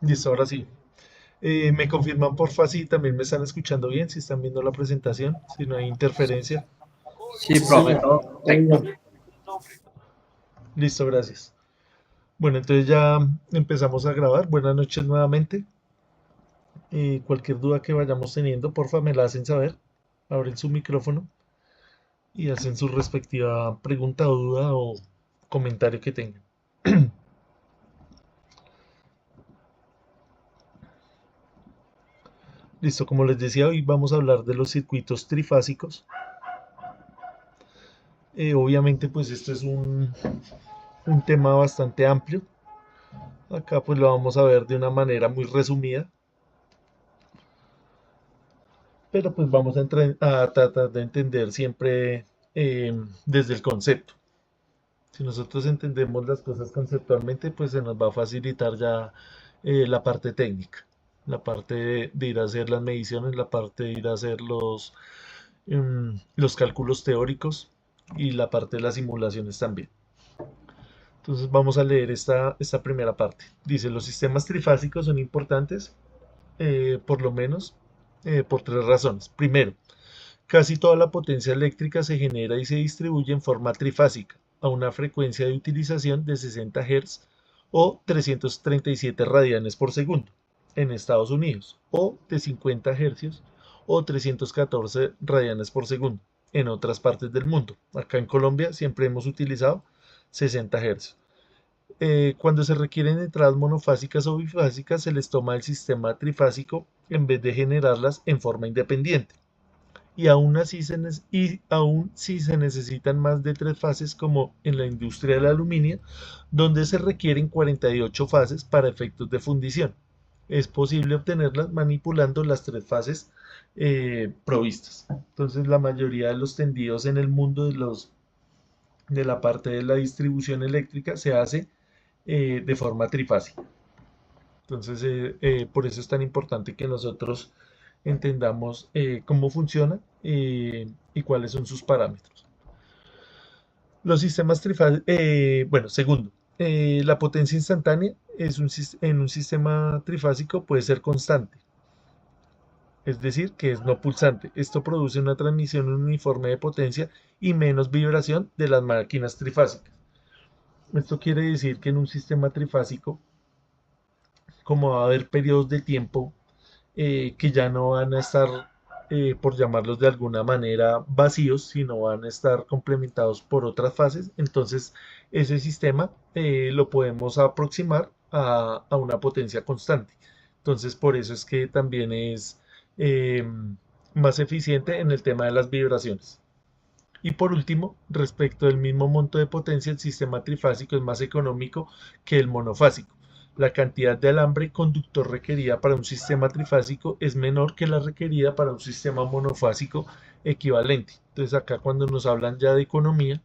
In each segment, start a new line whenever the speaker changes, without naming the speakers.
Listo, ahora sí. Me confirman porfa si también me están escuchando bien, si están viendo la presentación, si no hay interferencia.
Sí, profe, todo perfecto.
Listo, gracias. Bueno, entonces ya empezamos a grabar. Buenas noches nuevamente. Cualquier duda que vayamos teniendo, porfa, me la hacen saber. Abren su micrófono y hacen su respectiva pregunta o duda o comentario que tengan. Listo, como les decía, hoy vamos a hablar de los circuitos trifásicos. Obviamente, pues esto es un tema bastante amplio. Acá pues lo vamos a ver de una manera muy resumida, pero pues vamos a tratar de entender siempre desde el concepto. Si nosotros entendemos las cosas conceptualmente, pues se nos va a facilitar ya la parte técnica, la parte de ir a hacer las mediciones, la parte de ir a hacer los cálculos teóricos y la parte de las simulaciones también. Entonces vamos a leer esta primera parte. Dice, los sistemas trifásicos son importantes por lo menos por tres razones. Primero, casi toda la potencia eléctrica se genera y se distribuye en forma trifásica, a una frecuencia de utilización de 60 Hz o 337 radianes por segundo en Estados Unidos, o de 50 Hz o 314 radianes por segundo en otras partes del mundo. Acá en Colombia siempre hemos utilizado 60 Hz. Cuando se requieren entradas monofásicas o bifásicas, se les toma el sistema trifásico en vez de generarlas en forma independiente. Y aún si se necesitan más de tres fases, como en la industria del aluminio, donde se requieren 48 fases para efectos de fundición. Es posible obtenerlas manipulando las tres fases provistas. Entonces, la mayoría de los tendidos en el mundo de la parte de la distribución eléctrica se hace de forma trifásica. Entonces, por eso es tan importante que nosotros entendamos cómo funciona y cuáles son sus parámetros. Los sistemas trifásicos, bueno, segundo, la potencia instantánea en un sistema trifásico puede ser constante, es decir, que es no pulsante. Esto produce una transmisión uniforme de potencia y menos vibración de las máquinas trifásicas. Esto quiere decir que en un sistema trifásico, como va a haber periodos de tiempo que ya no van a estar, por llamarlos de alguna manera, vacíos, sino van a estar complementados por otras fases. Entonces, ese sistema lo podemos aproximar a una potencia constante. Entonces, por eso es que también es eh, más eficiente en el tema de las vibraciones. Y por último, respecto del mismo monto de potencia, el sistema trifásico es más económico que el monofásico. La cantidad de alambre conductor requerida para un sistema trifásico es menor que la requerida para un sistema monofásico equivalente. Entonces acá cuando nos hablan ya de economía,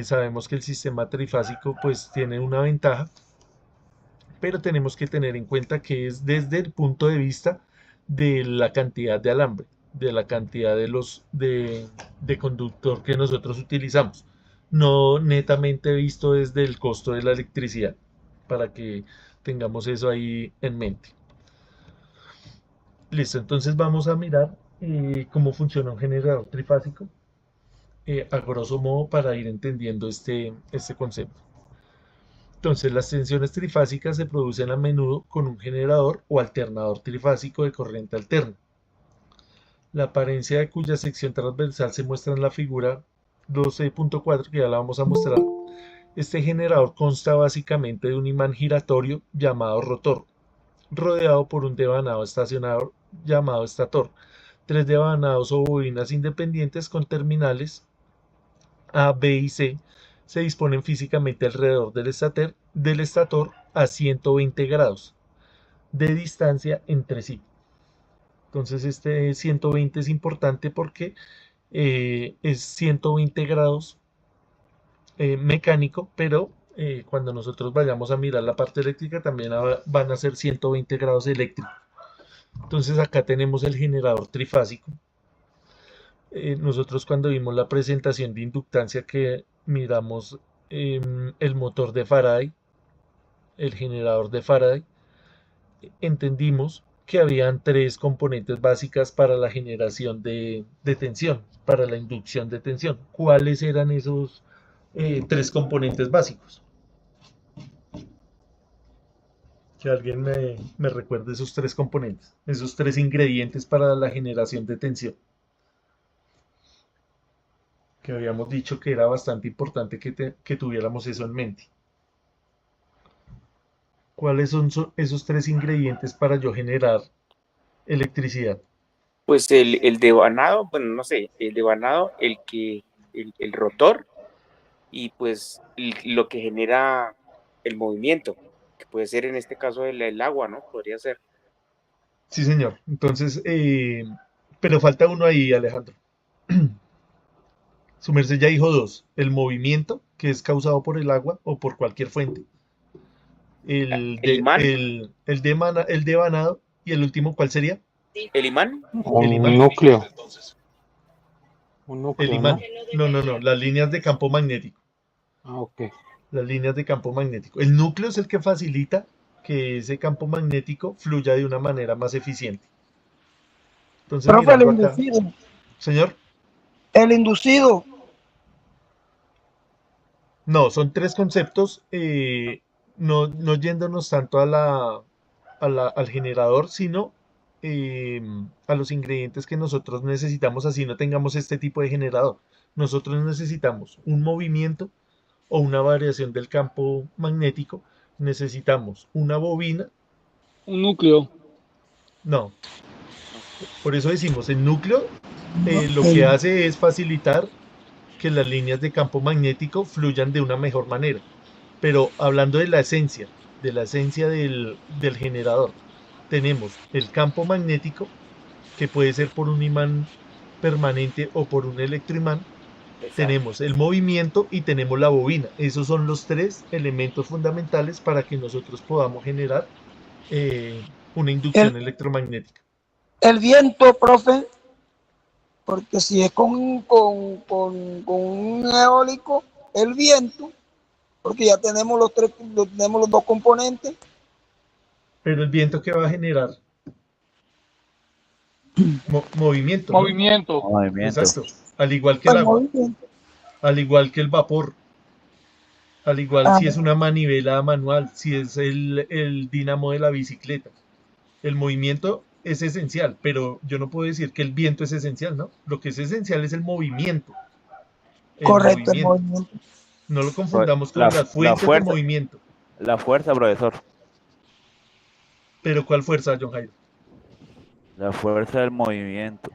sabemos que el sistema trifásico pues tiene una ventaja, pero tenemos que tener en cuenta que es desde el punto de vista de la cantidad de alambre, de la cantidad de conductor que nosotros utilizamos, no netamente visto desde el costo de la electricidad, para que tengamos eso ahí en mente. Listo, entonces vamos a mirar cómo funciona un generador trifásico, a grosso modo para ir entendiendo este concepto. Entonces, las tensiones trifásicas se producen a menudo con un generador o alternador trifásico de corriente alterna. La apariencia de cuya sección transversal se muestra en la figura 12.4, que ya la vamos a mostrar. Este generador consta básicamente de un imán giratorio llamado rotor, rodeado por un devanado estacionario llamado estator, tres devanados o bobinas independientes con terminales A, B y C se disponen físicamente alrededor del estator a 120 grados de distancia entre sí. Entonces este 120 es importante porque es 120 grados mecánico, pero cuando nosotros vayamos a mirar la parte eléctrica también van a ser 120 grados eléctricos. Entonces acá tenemos el generador trifásico. Nosotros cuando vimos la presentación de inductancia que miramos el motor de Faraday, el generador de Faraday, entendimos que habían tres componentes básicas para la generación de tensión, para la inducción de tensión. ¿Cuáles eran esos tres componentes básicos? Que alguien me recuerde esos tres componentes, esos tres ingredientes para la generación de tensión, que habíamos dicho que era bastante importante que tuviéramos eso en mente. ¿Cuáles son esos tres ingredientes para yo generar electricidad?
Pues el devanado, bueno, no sé, el devanado, el rotor y pues lo que genera el movimiento, que puede ser en este caso el agua, ¿no? Podría ser.
Sí, señor. Entonces, pero falta uno ahí, Alejandro. Su merced ya dijo dos. El movimiento, que es causado por el agua o por cualquier fuente.
El imán,
El devanado. Y el último, ¿cuál sería?
el imán,
El
Un
imán.
núcleo, un
El
núcleo,
imán.
¿no?
No, no, no. Las líneas de campo magnético.
Ah, ok.
Las líneas de campo magnético. El núcleo es el que facilita que ese campo magnético fluya de una manera más eficiente. Entonces,
Profe,
mirando acá, señor,
el inducido,
no, son tres conceptos, no yéndonos tanto al generador, sino eh, a los ingredientes que nosotros necesitamos, así no tengamos este tipo de generador. Nosotros necesitamos un movimiento o una variación del campo magnético, necesitamos una bobina,
Un núcleo.
no, por eso decimos, el núcleo lo que
el,
hace es facilitar que las líneas de campo magnético fluyan de una mejor manera. Pero hablando de la esencia del generador, tenemos el campo magnético, que puede ser por un imán permanente o por un electroimán,
exacto.
tenemos el movimiento y tenemos la bobina. Esos son los tres elementos fundamentales para que nosotros podamos generar eh, una
el,
inducción electromagnética.
el viento, profe, porque si es con un eólico, el viento, porque ya tenemos los tres, tenemos los dos componentes,
Pero el viento que va a generar movimiento, ¿no?
Movimiento.
Movimiento.
Exacto. Al igual que el
el
agua,
movimiento.
al igual que el vapor, al igual
Ah,
si es una manivela manual, si es el dínamo de la bicicleta. El movimiento es esencial, pero yo no puedo decir que el viento es esencial, ¿no? Lo que es esencial es el movimiento. El
correcto, el
movimiento.
movimiento.
No lo
Pro-
confundamos con
La,
las
la
fuentes de
fuerza,
movimiento.
la fuerza, profesor.
Pero ¿cuál fuerza, John Jairo?
La fuerza del movimiento.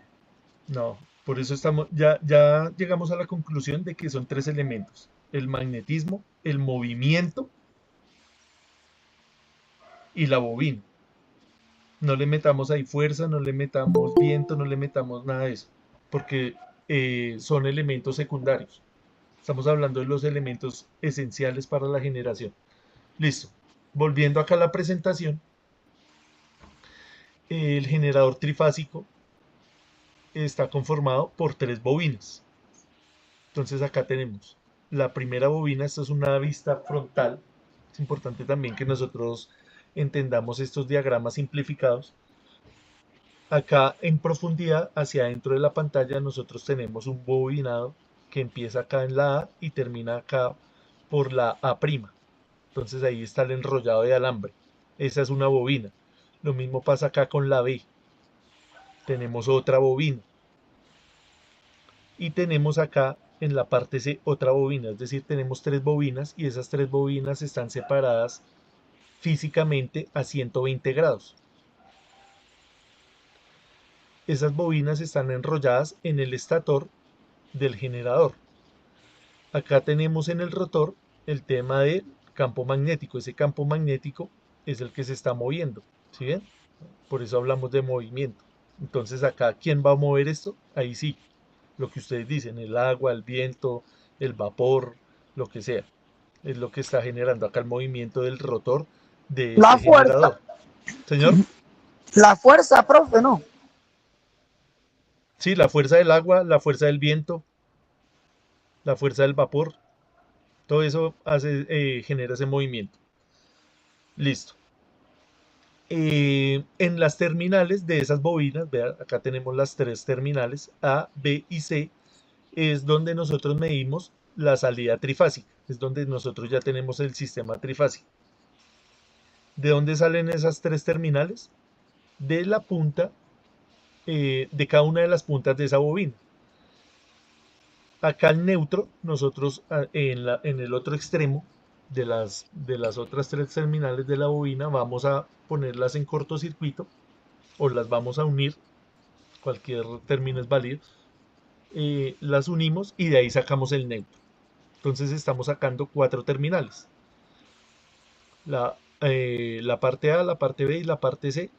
No, por eso ya llegamos a la conclusión de que son tres elementos. El magnetismo, el movimiento y la bobina. No le metamos ahí fuerza, no le metamos viento, no le metamos nada de eso, porque son elementos secundarios. Estamos hablando de los elementos esenciales para la generación. Listo. Volviendo acá a la presentación, el generador trifásico está conformado por tres bobinas. Entonces acá tenemos la primera bobina, esto es una vista frontal. Es importante también que nosotros entendamos estos diagramas simplificados. Acá en profundidad, hacia adentro de la pantalla, nosotros tenemos un bobinado que empieza acá en la A y termina acá por la A'. Entonces ahí está el enrollado de alambre. Esa es una bobina. Lo mismo pasa acá con la B. Tenemos otra bobina. Y tenemos acá en la parte C otra bobina. Es decir, tenemos tres bobinas y esas tres bobinas están separadas físicamente a 120 grados. Esas bobinas están enrolladas en el estator del generador. Acá tenemos en el rotor el tema del campo magnético. Ese campo magnético es el que se está moviendo. ¿Sí ven? Por eso hablamos de movimiento. Entonces acá, ¿quién va a mover esto? Ahí sí, lo que ustedes dicen, el agua, el viento, el vapor, lo que sea. Es lo que está generando acá el movimiento del rotor de
La
ese
fuerza,
generador. Señor,
la fuerza, profe, no.
sí, la fuerza del agua, la fuerza del viento, la fuerza del vapor, todo eso genera ese movimiento. Listo. En las terminales de esas bobinas, vean, acá tenemos las tres terminales A, B y C, es donde nosotros medimos la salida trifásica, es donde nosotros ya tenemos el sistema trifásico. ¿De dónde salen esas tres terminales? De la punta, de cada una de las puntas de esa bobina. Acá el neutro, nosotros en el otro extremo de las otras tres terminales de la bobina vamos a ponerlas en cortocircuito o las vamos a unir, cualquier término es válido, las unimos y de ahí sacamos el neutro. Entonces estamos sacando cuatro terminales. La parte A, la parte B y la parte C,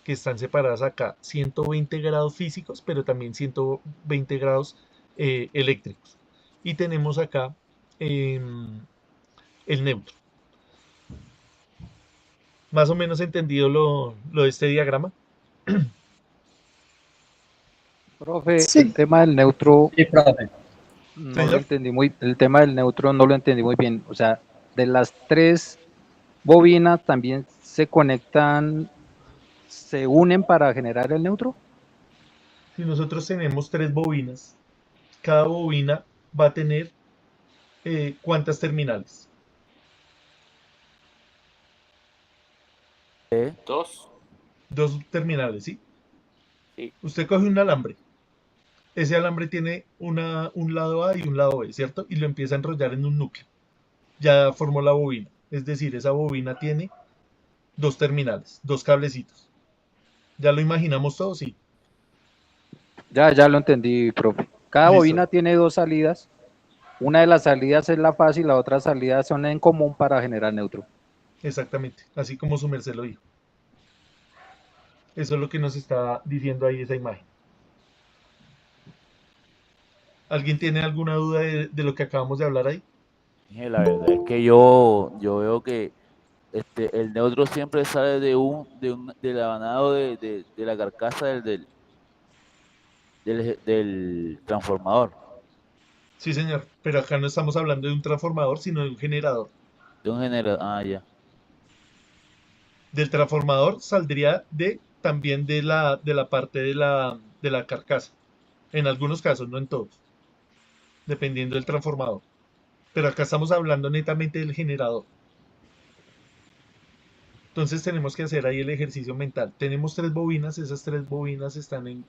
que están separadas acá 120 grados físicos, pero también 120 grados eléctricos. Y tenemos acá el neutro. Más o menos entendido lo de este diagrama.
Profe,
Sí.
el tema del neutro
Sí, profe.
no
Señor.
lo entendí el tema del neutro no lo entendí muy bien. O sea, de las tres bobinas también se conectan, se unen para generar el neutro.
Si nosotros tenemos tres bobinas, cada bobina va a tener ¿cuántas terminales?
Dos.
Dos terminales, ¿sí?
Sí.
Usted coge un alambre. Ese alambre tiene un lado A y un lado B, ¿cierto? Y lo empieza a enrollar en un núcleo. Ya formó la bobina. Es decir, esa bobina tiene dos terminales, dos cablecitos. ¿Ya lo imaginamos todo? Sí.
Ya lo entendí, profe. Cada
Listo.
bobina tiene dos salidas. Una de las salidas es la fase y la otra salida son en común para generar neutro.
Exactamente. Así como su merced lo dijo. Eso es lo que nos está diciendo ahí esa imagen. ¿Alguien tiene alguna duda de lo que acabamos de hablar ahí?
La verdad es que yo veo que el neutro siempre sale del abanado de la carcasa del transformador,
Sí, señor. Pero acá no estamos hablando de un transformador, sino de un generador.
de un generador. Ah, ya.
Del transformador saldría también de la parte de la carcasa. En algunos casos, no en todos. Dependiendo del transformador. Pero acá estamos hablando netamente del generador. Entonces tenemos que hacer ahí el ejercicio mental. Tenemos tres bobinas, esas tres bobinas están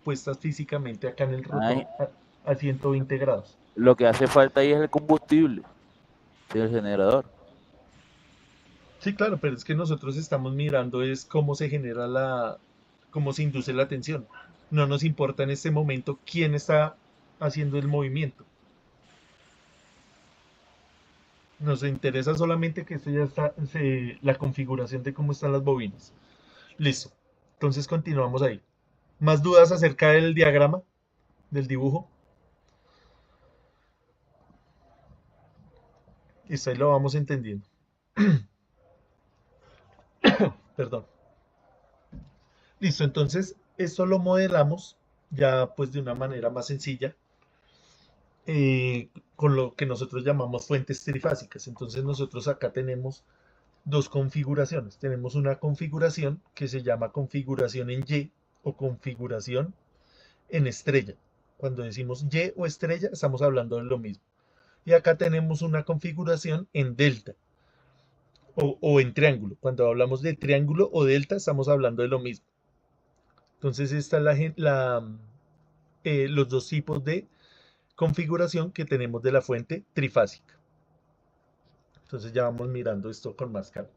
puestas físicamente acá en el rotor
Ay,
a 120 grados.
lo que hace falta ahí es el combustible del generador.
Sí, claro, pero es que nosotros estamos mirando es cómo se genera cómo se induce la tensión. No nos importa en este momento quién está haciendo el movimiento. Nos interesa solamente que esto ya está, la configuración de cómo están las bobinas. Listo. Entonces continuamos ahí. ¿Más dudas acerca del diagrama, del dibujo? Listo, ahí lo vamos entendiendo. Perdón. Listo, entonces esto lo modelamos ya pues de una manera más sencilla con lo que nosotros llamamos fuentes trifásicas. Entonces nosotros acá tenemos dos configuraciones. Tenemos una configuración que se llama configuración en Y o configuración en estrella. Cuando decimos Y o estrella, estamos hablando de lo mismo. Y acá tenemos una configuración en delta o en triángulo. Cuando hablamos de triángulo o delta, estamos hablando de lo mismo. Entonces, esta es los dos tipos de configuración que tenemos de la fuente trifásica. Entonces, ya vamos mirando esto con más calma.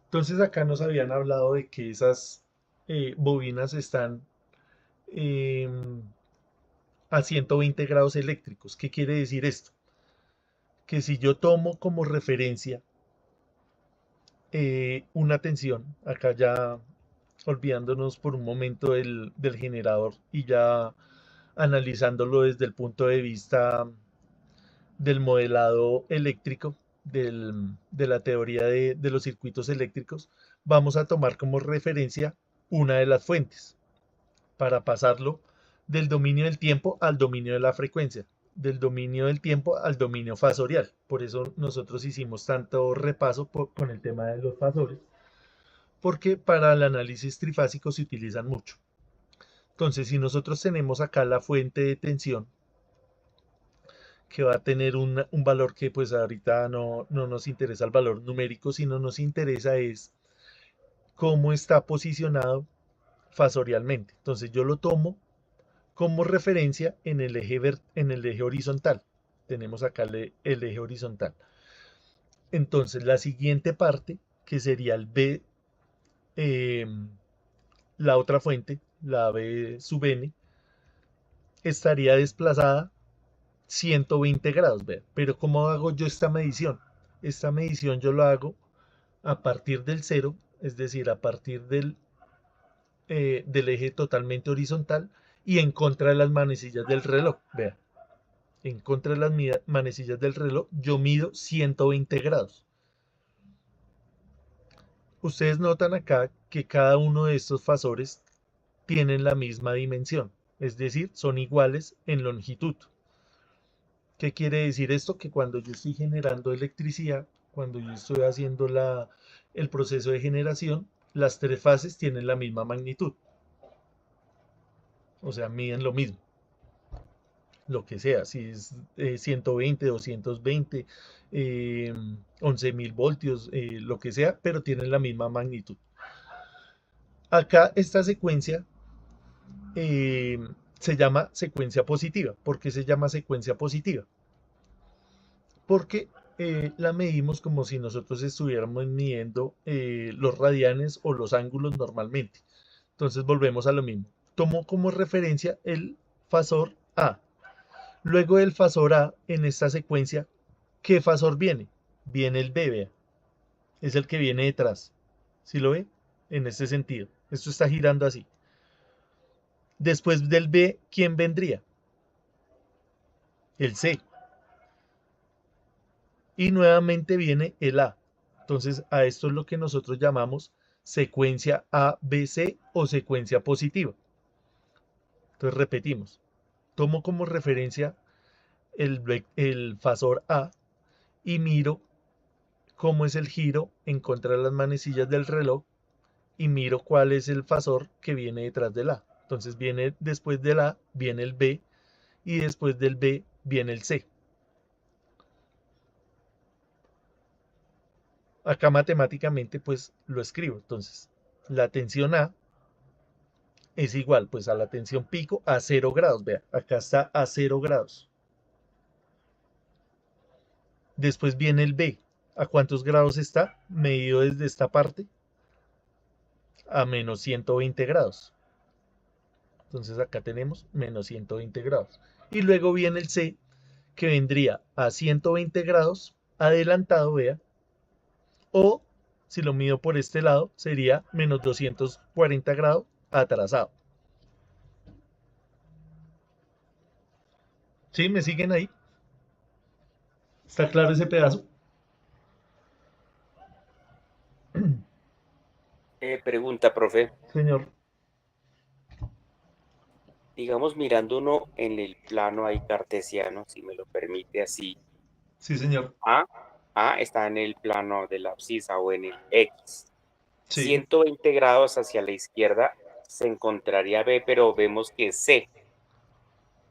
Entonces, acá nos habían hablado de que esas bobinas están a 120 grados eléctricos. ¿Qué quiere decir esto? Que si yo tomo como referencia una tensión, acá ya olvidándonos por un momento del generador y ya analizándolo desde el punto de vista del modelado eléctrico, de la teoría de los circuitos eléctricos, vamos a tomar como referencia una de las fuentes para pasarlo del dominio del tiempo al dominio de la frecuencia, del dominio del tiempo al dominio fasorial. Por eso nosotros hicimos tanto repaso con el tema de los fasores, porque para el análisis trifásico se utilizan mucho. Entonces, si nosotros tenemos acá la fuente de tensión, que va a tener un valor que pues ahorita no nos interesa el valor numérico, sino nos interesa es cómo está posicionado fasorialmente. Entonces yo lo tomo como referencia en el eje horizontal. Tenemos acá el eje horizontal. Entonces la siguiente parte, que sería el B, la otra fuente, la B sub n, estaría desplazada 120 grados. Vean. Pero ¿cómo hago yo esta medición? Esta medición yo lo hago a partir del cero, es decir, a partir del eje totalmente horizontal y en contra de las manecillas del reloj. Vean, en contra de las manecillas del reloj yo mido 120 grados. Ustedes notan acá que cada uno de estos fasores tienen la misma dimensión, es decir, son iguales en longitud. ¿Qué quiere decir esto? Que cuando yo estoy generando electricidad, cuando yo estoy haciendo el proceso de generación, las tres fases tienen la misma magnitud. O sea, miden lo mismo. Lo que sea, si es 120, 220, 11.000 voltios, lo que sea, pero tienen la misma magnitud. Acá esta secuencia se llama secuencia positiva. ¿Por qué se llama secuencia positiva? Porque la medimos como si nosotros estuviéramos midiendo los radianes o los ángulos normalmente. Entonces volvemos a lo mismo. Tomo como referencia el fasor A. Luego del fasor A, en esta secuencia, ¿qué fasor viene? Viene el B, vea. Es el que viene detrás. ¿Sí lo ve? En este sentido. Esto está girando así. Después del B, ¿quién vendría? El C. Y nuevamente viene el A. Entonces, a esto es lo que nosotros llamamos secuencia ABC o secuencia positiva. Entonces, repetimos. Tomo como referencia el fasor A y miro cómo es el giro en contra de las manecillas del reloj y miro cuál es el fasor que viene detrás del A. Entonces viene después del A, viene el B y después del B viene el C. Acá matemáticamente pues lo escribo. Entonces la tensión A es igual pues a la tensión pico a 0 grados. Vea, acá está a 0 grados. Después viene el B. ¿A cuántos grados está? Medido desde esta parte a menos 120 grados. Entonces acá tenemos menos 120 grados. Y luego viene el C, que vendría a 120 grados adelantado, vea. O, si lo mido por este lado, sería menos 240 grados atrasado. ¿Sí? ¿Me siguen ahí? ¿Está claro ese pedazo?
Pregunta, profe.
Señor.
Digamos, mirando uno en el plano ahí cartesiano, si me lo permite así.
Sí, señor.
A está en el plano de la abscisa o en el X.
Sí.
120 grados hacia la izquierda se encontraría B, pero vemos que es C.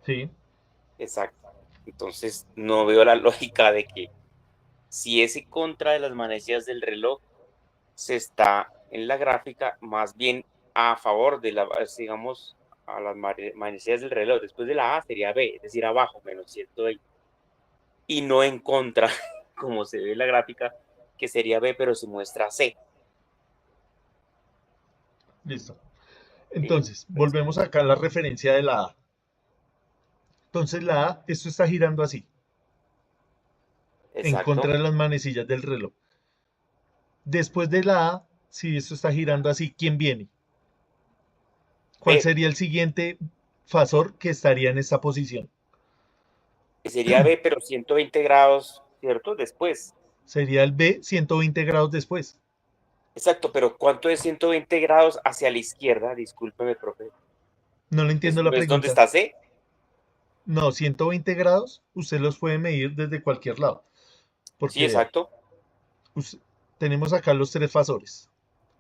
Sí.
Exacto. Entonces no veo la lógica de que si es en contra de las manecillas del reloj, se está en la gráfica más bien a favor de digamos, a las manecillas del reloj. Después de la A sería B, es decir, abajo, menos 120. Y no en contra, como se ve en la gráfica, que sería B, pero se muestra C.
Listo. Entonces, volvemos acá a la referencia de la A. Entonces la A, esto está girando así.
Exacto.
En contra de las manecillas del reloj. Después de la A, si esto está girando así, ¿quién viene? ¿Cuál sería el siguiente fasor que estaría en esta posición?
Sería B, pero 120 grados, ¿cierto? Después.
Sería el B 120 grados después.
Exacto, pero ¿cuánto es 120 grados hacia la izquierda? Discúlpeme, profe.
No le entiendo la pregunta.
¿Dónde está C?
No, 120 grados usted los puede medir desde cualquier lado. Porque
sí, exacto.
tenemos acá los tres fasores.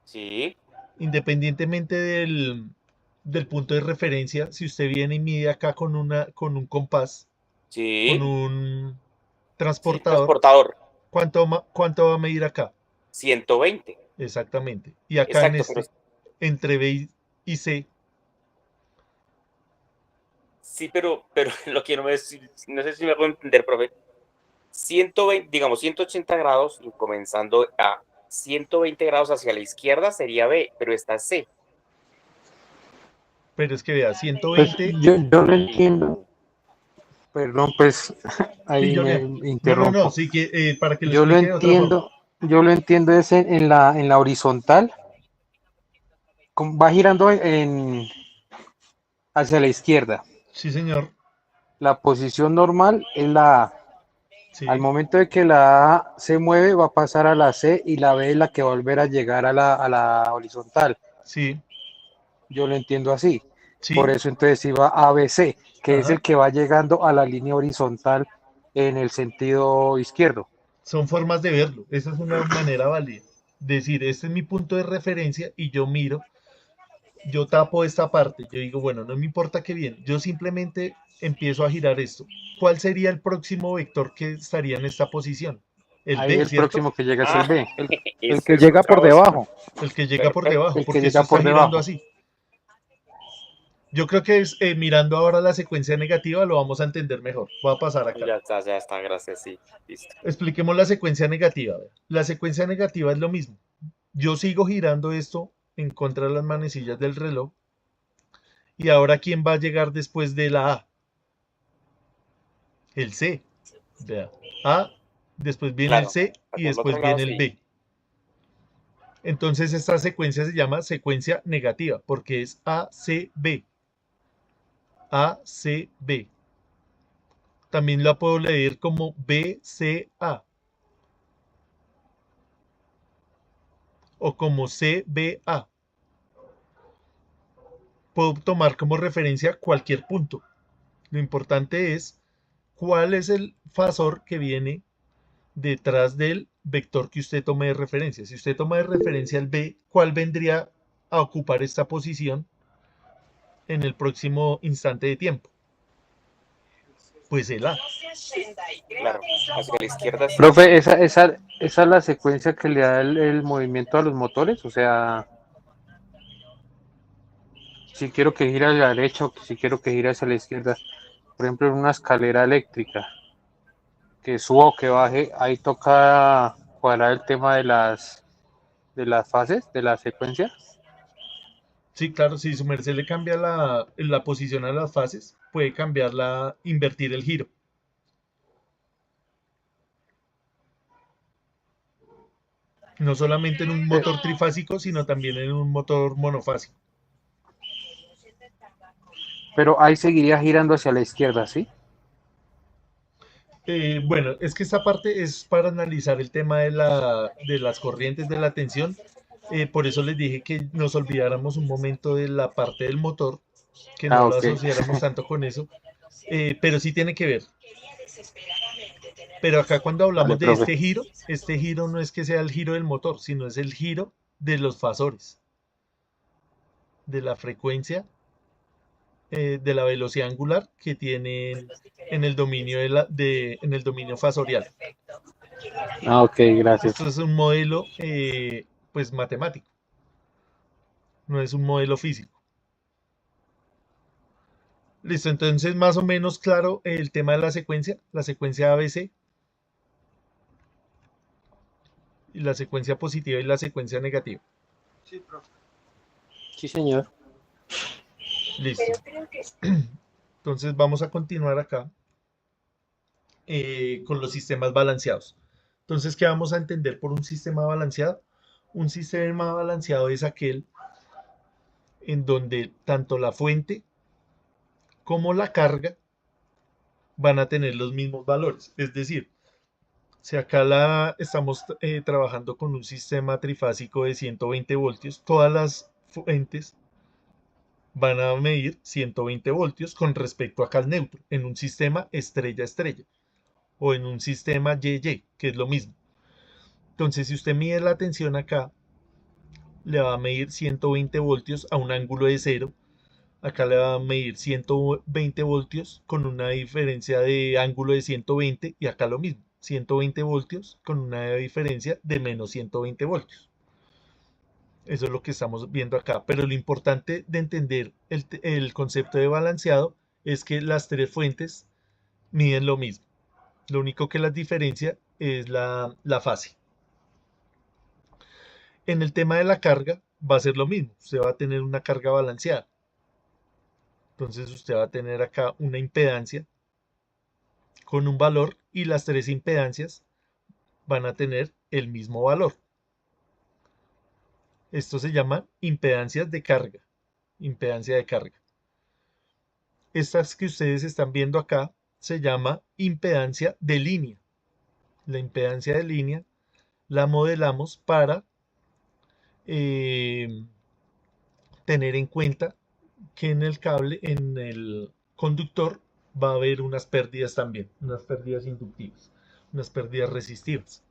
Sí,
Independientemente del punto de referencia, si usted viene y mide acá con un compás, con
sí,
un
sí,
transportador,
transportador.
¿cuánto va a medir acá?
120.
Exactamente. Y acá en
Exacto, pero
este, entre B y C,
sí, pero lo que no sé si me puedo entender, profe. 120, digamos 180 grados, y comenzando a 120 grados hacia la izquierda sería B, pero está C.
pero es que vea,
Pues
120,
yo lo
Sí.
entiendo, perdón, pues
sí,
ahí me
Julián. No, no, no,
interrumpo.
sí que para que lo
Yo lo
explique de otra forma.
entiendo, yo lo entiendo es en la horizontal, va girando hacia la izquierda.
Sí, señor.
La posición normal es la A. Al
Sí,
momento de que la A se mueve, va a pasar a la C y la B es la que va a volver a llegar a la horizontal.
sí,
Yo lo entiendo así. Por
sí,
eso entonces iba ABC, que es el
ajá.
que va llegando a la línea horizontal en el sentido izquierdo.
Son formas de verlo. Esa es una manera válida. Decir, este es mi punto de referencia y yo miro, yo tapo esta parte. Yo digo, bueno, no me importa qué bien. Yo simplemente empiezo a girar esto. ¿Cuál sería el próximo vector que estaría en esta posición? El
Ahí
B,
el
¿cierto?
próximo que llega es el
Ah,
B,
El
eso
que
es
llega
otra
por
voz.
debajo.
El que llega por
Perfecto.
debajo,
el que
porque esto
llega
está
por
girando
debajo.
así. Yo creo que es, mirando ahora la secuencia negativa lo vamos a entender mejor. Voy a pasar acá.
Ya está, gracias, sí, listo.
Expliquemos la secuencia negativa. Vea. La secuencia negativa es lo mismo. Yo sigo girando esto en contra de las manecillas del reloj. Y ahora, ¿quién va a llegar después de la A? El C. Vea. A, después viene el
Claro,
C y
hacia el otro
después
lado
viene el
sí.
B. Entonces esta secuencia se llama secuencia negativa porque es A, C, B. A, C, B. También la puedo leer como B, C, A o como C, B, A. Puedo tomar como referencia cualquier punto. Lo importante es cuál es el fasor que viene detrás del vector que usted tome de referencia. Si usted toma de referencia el B, ¿cuál vendría a ocupar esta posición en el próximo instante de tiempo? Pues el A.
Claro, hacia la izquierda está.
Profe, esa es la secuencia que le da el movimiento a los motores. O sea, si quiero que gire a la derecha o si quiero que gire hacia la izquierda. Por ejemplo, en una escalera eléctrica, que suba o que baje, ahí toca cuadrar el tema de las fases, de la secuencia.
Sí, claro, si su merced le cambia la posición a las fases, puede cambiarla, invertir el giro. No solamente en un
Pero,
motor trifásico, sino también en un motor monofásico.
pero ahí seguiría girando hacia la izquierda, ¿sí?
Bueno, es que esta parte es para analizar el tema de las corrientes de la tensión. Por eso les dije que nos olvidáramos un momento de la parte del motor, que no
Ah,
lo
ok.
asociáramos tanto con eso, pero sí tiene que ver. Pero acá cuando
Vale,
hablamos de
profe.
este giro no es que sea el giro del motor, sino es el giro de los fasores, de la frecuencia, de la velocidad angular que tienen en el dominio en el dominio fasorial.
Ah, ok, gracias.
Esto es un modelo, pues matemático, no es un modelo físico. Listo, entonces más o menos claro el tema de la secuencia ABC y la secuencia positiva y la secuencia negativa.
Sí, señor.
Listo. Entonces vamos a continuar acá con los sistemas balanceados. Entonces, ¿qué vamos a entender por un sistema balanceado? Un sistema balanceado es aquel en donde tanto la fuente como la carga van a tener los mismos valores. Es decir, si acá estamos trabajando con un sistema trifásico de 120 voltios, todas las fuentes van a medir 120 voltios con respecto acá al neutro, en un sistema estrella-estrella o en un sistema YY, que es lo mismo. Entonces, si usted mide la tensión acá, le va a medir 120 voltios a un ángulo de 0. Acá le va a medir 120 voltios con una diferencia de ángulo de 120 y acá lo mismo, 120 voltios con una diferencia de menos 120 voltios. Eso es lo que estamos viendo acá. Pero lo importante de entender el concepto de balanceado es que las tres fuentes miden lo mismo. Lo único que las diferencia es la fase. En el tema de la carga va a ser lo mismo. Usted va a tener una carga balanceada. Entonces usted va a tener acá una impedancia con un valor y las tres impedancias van a tener el mismo valor. Esto se llama impedancias de carga. Impedancia de carga. Estas que ustedes están viendo acá se llama impedancia de línea. La impedancia de línea la modelamos para tener en cuenta que en el cable, en el conductor, va a haber unas pérdidas también, unas pérdidas inductivas, unas pérdidas resistivas.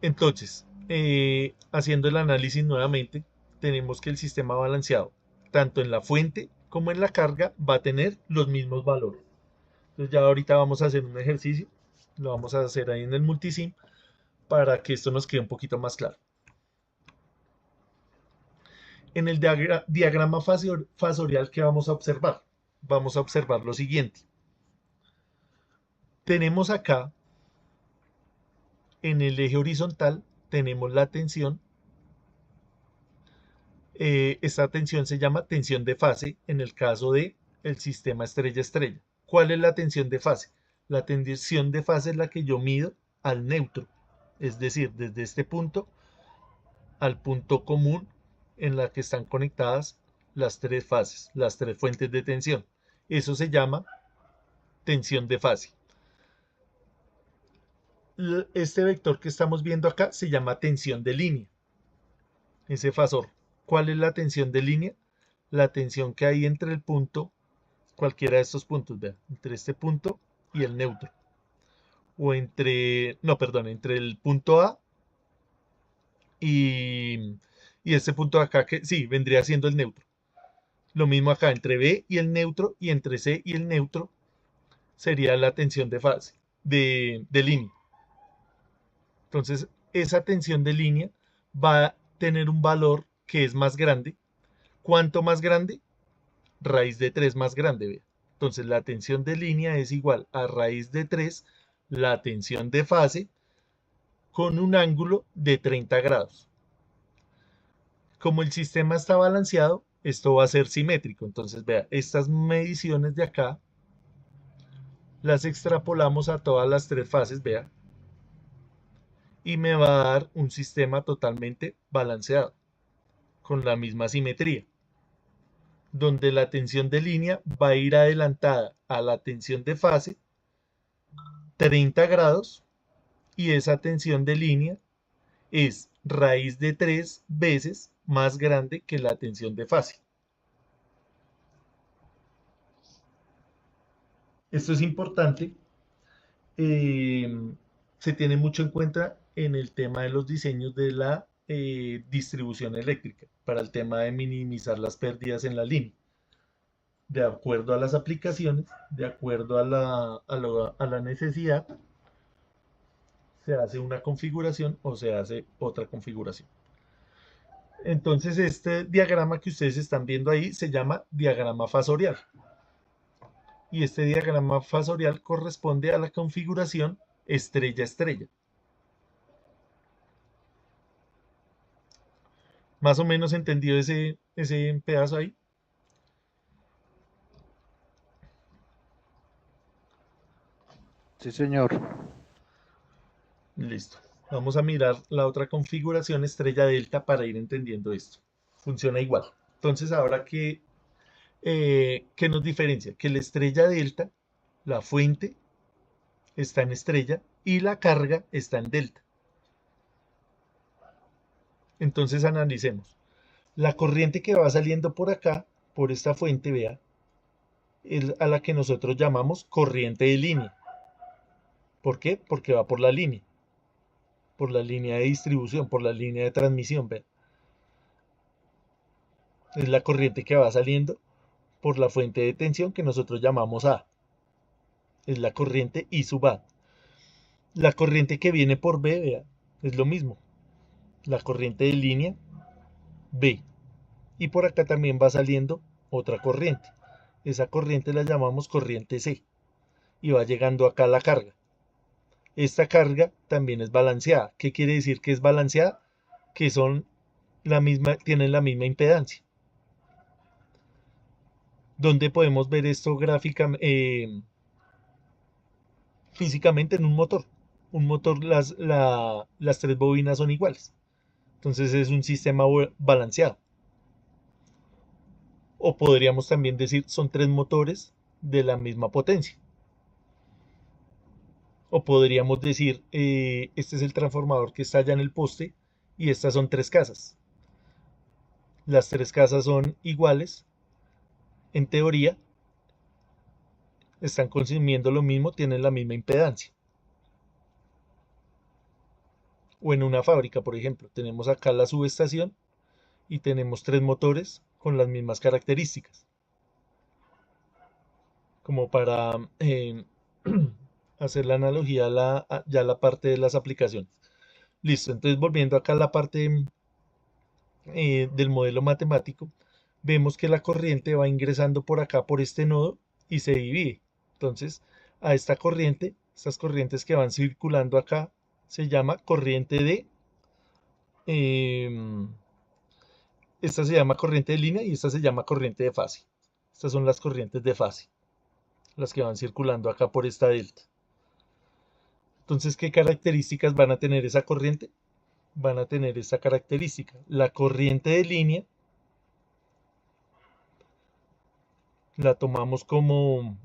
Entonces, haciendo el análisis nuevamente, tenemos que el sistema balanceado, tanto en la fuente como en la carga, va a tener los mismos valores. Entonces ya ahorita vamos a hacer un ejercicio, lo vamos a hacer ahí en el multisim, para que esto nos quede un poquito más claro. En el diagrama fasorial que vamos a observar lo siguiente. Tenemos acá, en el eje horizontal, tenemos la tensión. Esta tensión se llama tensión de fase en el caso del sistema estrella-estrella. ¿Cuál es la tensión de fase? La tensión de fase es la que yo mido al neutro, es decir, desde este punto al punto común en la que están conectadas las tres fases, las tres fuentes de tensión. Eso se llama tensión de fase. Este vector que estamos viendo acá se llama tensión de línea. Ese fasor. ¿Cuál es la tensión de línea? La tensión que hay entre el punto, cualquiera de estos puntos, vean, entre este punto y el neutro. O entre, no, perdón, entre el punto A y este punto de acá, que sí, vendría siendo el neutro. Lo mismo acá, entre B y el neutro, y entre C y el neutro, sería la tensión de fase, de línea. Entonces, esa tensión de línea va a tener un valor que es más grande. ¿Cuánto más grande? Raíz de 3 más grande, vea. Entonces, la tensión de línea es igual a raíz de 3, la tensión de fase, con un ángulo de 30 grados. Como el sistema está balanceado, esto va a ser simétrico. Entonces, vea, estas mediciones de acá las extrapolamos a todas las tres fases, vea, y me va a dar un sistema totalmente balanceado, con la misma simetría, donde la tensión de línea va a ir adelantada a la tensión de fase 30 grados, y esa tensión de línea es raíz de 3 veces más grande que la tensión de fase. Esto es importante, se tiene mucho en cuenta en el tema de los diseños de la distribución eléctrica, para el tema de minimizar las pérdidas en la línea. De acuerdo a las aplicaciones, de acuerdo a la necesidad, se hace una configuración o se hace otra configuración. Entonces, este diagrama que ustedes están viendo ahí se llama diagrama fasorial. Y este diagrama fasorial corresponde a la configuración estrella-estrella. ¿Más o menos entendido ese pedazo ahí?
Sí, señor.
Listo. Vamos a mirar la otra configuración estrella-delta para ir entendiendo esto. Funciona igual. Entonces, ahora ¿qué nos diferencia? Que la estrella delta, la fuente, está en estrella y la carga está en delta. Entonces analicemos. La corriente que va saliendo por acá, por esta fuente, vea, es a la que nosotros llamamos corriente de línea. ¿Por qué? Porque va por la línea por la línea de distribución, por la línea de transmisión, ¿ve? Es la corriente que va saliendo por la fuente de tensión que nosotros llamamos A. Es la corriente I sub A. La corriente que viene por B, vea, es lo mismo. La corriente de línea B. Y por acá también va saliendo otra corriente. Esa corriente la llamamos corriente C. Y va llegando acá la carga. Esta carga también es balanceada. ¿Qué quiere decir que es balanceada? Que son tienen la misma impedancia. ¿Dónde podemos ver esto físicamente? En un motor. Un motor, las tres bobinas son iguales. Entonces es un sistema balanceado. O podríamos también decir son tres motores de la misma potencia. O podríamos decir, este es el transformador que está allá en el poste y estas son tres casas. Las tres casas son iguales, en teoría, están consumiendo lo mismo, tienen la misma impedancia. O en una fábrica, por ejemplo, tenemos acá la subestación y tenemos tres motores con las mismas características. Como para hacer la analogía ya a la parte de las aplicaciones. Listo, entonces volviendo acá a la parte del modelo matemático, vemos que la corriente va ingresando por acá, por este nodo, y se divide. Entonces, a esta corriente, estas corrientes que van circulando acá, se llama corriente de... esta se llama corriente de línea y esta se llama corriente de fase. Estas son las corrientes de fase, las que van circulando acá por esta delta. Entonces, ¿qué características van a tener esa corriente? Van a tener esta característica. La corriente de línea la tomamos como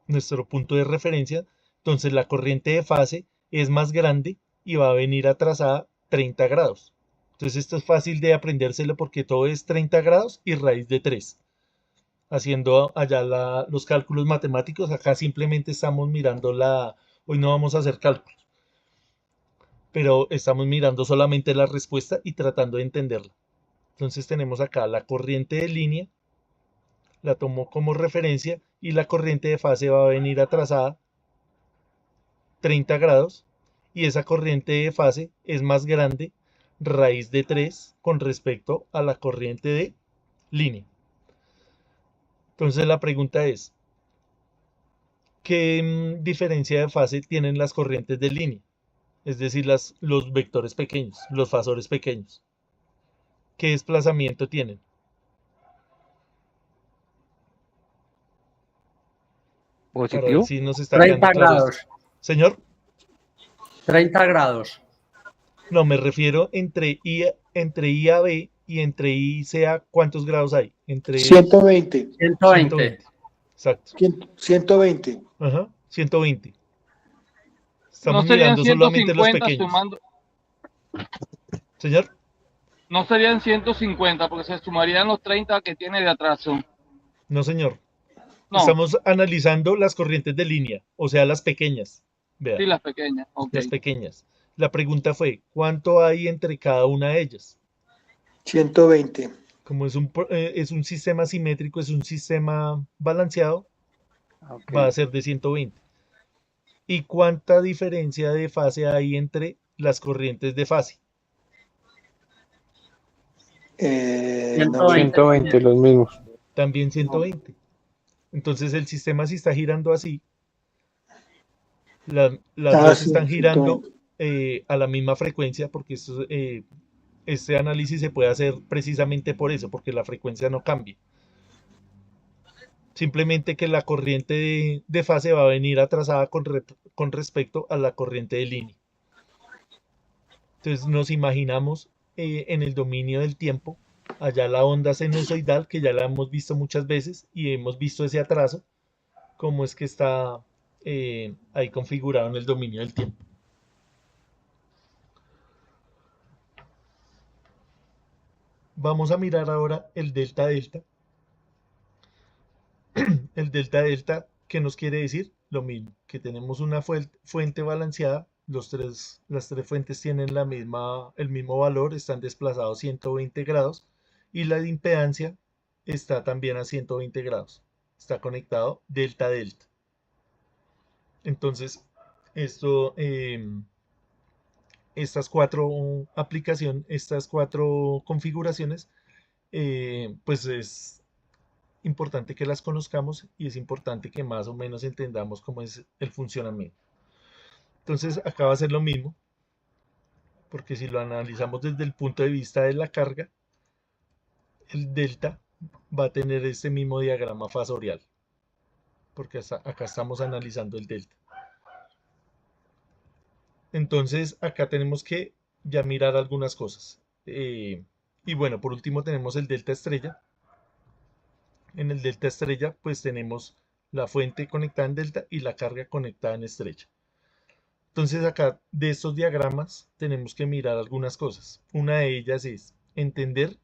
nuestro punto de referencia. Entonces la corriente de fase es más grande y va a venir atrasada 30 grados. Entonces esto es fácil de aprendérselo porque todo es 30 grados y raíz de 3. Haciendo allá los cálculos matemáticos, acá simplemente estamos mirando hoy no vamos a hacer cálculos, pero estamos mirando solamente la respuesta y tratando de entenderla. Entonces tenemos acá la corriente de línea, la tomo como referencia y la corriente de fase va a venir atrasada 30 grados y esa corriente de fase es más grande raíz de 3 con respecto a la corriente de línea. Entonces la pregunta es, ¿qué diferencia de fase tienen las corrientes de línea? Es decir, los vectores pequeños, los fasores pequeños. ¿Qué desplazamiento tienen? Para ver
Positivo.
si nos está
30
quedando claro
grados.
esto. Señor,
30 grados.
no, me refiero entre I a B y entre I y C a ¿cuántos grados hay? Entre
120.
120.
Exacto.
120.
Ajá, 120.
No
Estamos
serían
mirando solamente los
150
pequeños.
sumando,
Señor,
no serían 150 porque se sumarían los 30 que tiene de atraso.
no señor.
No,
Estamos analizando las corrientes de línea, o sea, las pequeñas. Vea,
sí, las pequeñas. Ok.
las pequeñas. La pregunta fue, ¿cuánto hay entre cada una de ellas?
120.
Como es un sistema simétrico, es un sistema balanceado,
Ok.
va a ser de 120. ¿Y cuánta diferencia de fase hay entre las corrientes de fase?
No,
120 los mismos.
También 120. Entonces el sistema, si está girando así, las dos
sí,
están girando
120.
a la misma frecuencia, porque este análisis se puede hacer precisamente por eso, porque la frecuencia no cambia. Simplemente que la corriente de fase va a venir atrasada con respecto a la corriente de línea. Entonces nos imaginamos en el dominio del tiempo, allá la onda sinusoidal, que ya la hemos visto muchas veces y hemos visto ese atraso, cómo es que está ahí configurado en el dominio del tiempo. Vamos a mirar ahora el delta delta. El delta delta, ¿qué nos quiere decir? Lo mismo, que tenemos una fuente balanceada las tres fuentes tienen el mismo valor, están desplazados 120 grados y la impedancia está también a 120 grados. Está conectado delta delta. Entonces, estas cuatro configuraciones, pues es importante que las conozcamos y es importante que más o menos entendamos cómo es el funcionamiento. Entonces, acá va a ser lo mismo, porque si lo analizamos desde el punto de vista de la carga, el delta va a tener este mismo diagrama fasorial, porque acá estamos analizando el delta. Entonces, acá tenemos que ya mirar algunas cosas. Y bueno, por último tenemos el delta estrella. En el delta estrella, pues tenemos la fuente conectada en delta y la carga conectada en estrella. Entonces, acá de estos diagramas tenemos que mirar algunas cosas. Una de ellas es entender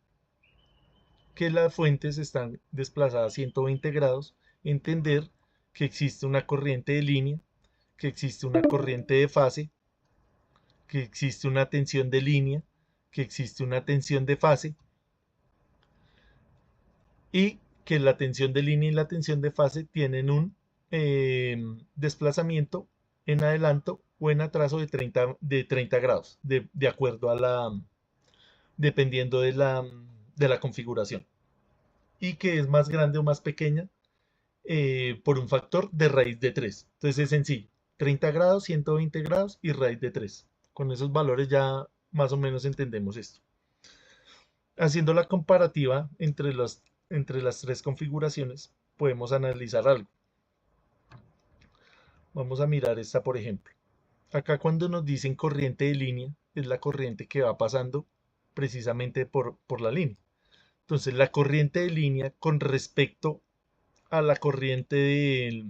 que las fuentes están desplazadas 120 grados, entender que existe una corriente de línea, que existe una corriente de fase, que existe una tensión de línea, que existe una tensión de fase y que la tensión de línea y la tensión de fase tienen un desplazamiento en adelanto o en atraso de 30 grados, de acuerdo a dependiendo de la configuración, y que es más grande o más pequeña por un factor de raíz de 3. Entonces es sencillo, 30 grados, 120 grados y raíz de 3. Con esos valores ya más o menos entendemos esto. Haciendo la comparativa entre las tres configuraciones, podemos analizar algo. Vamos a mirar esta, por ejemplo. Acá cuando nos dicen corriente de línea, es la corriente que va pasando precisamente por la línea. Entonces, la corriente de línea con respecto a la corriente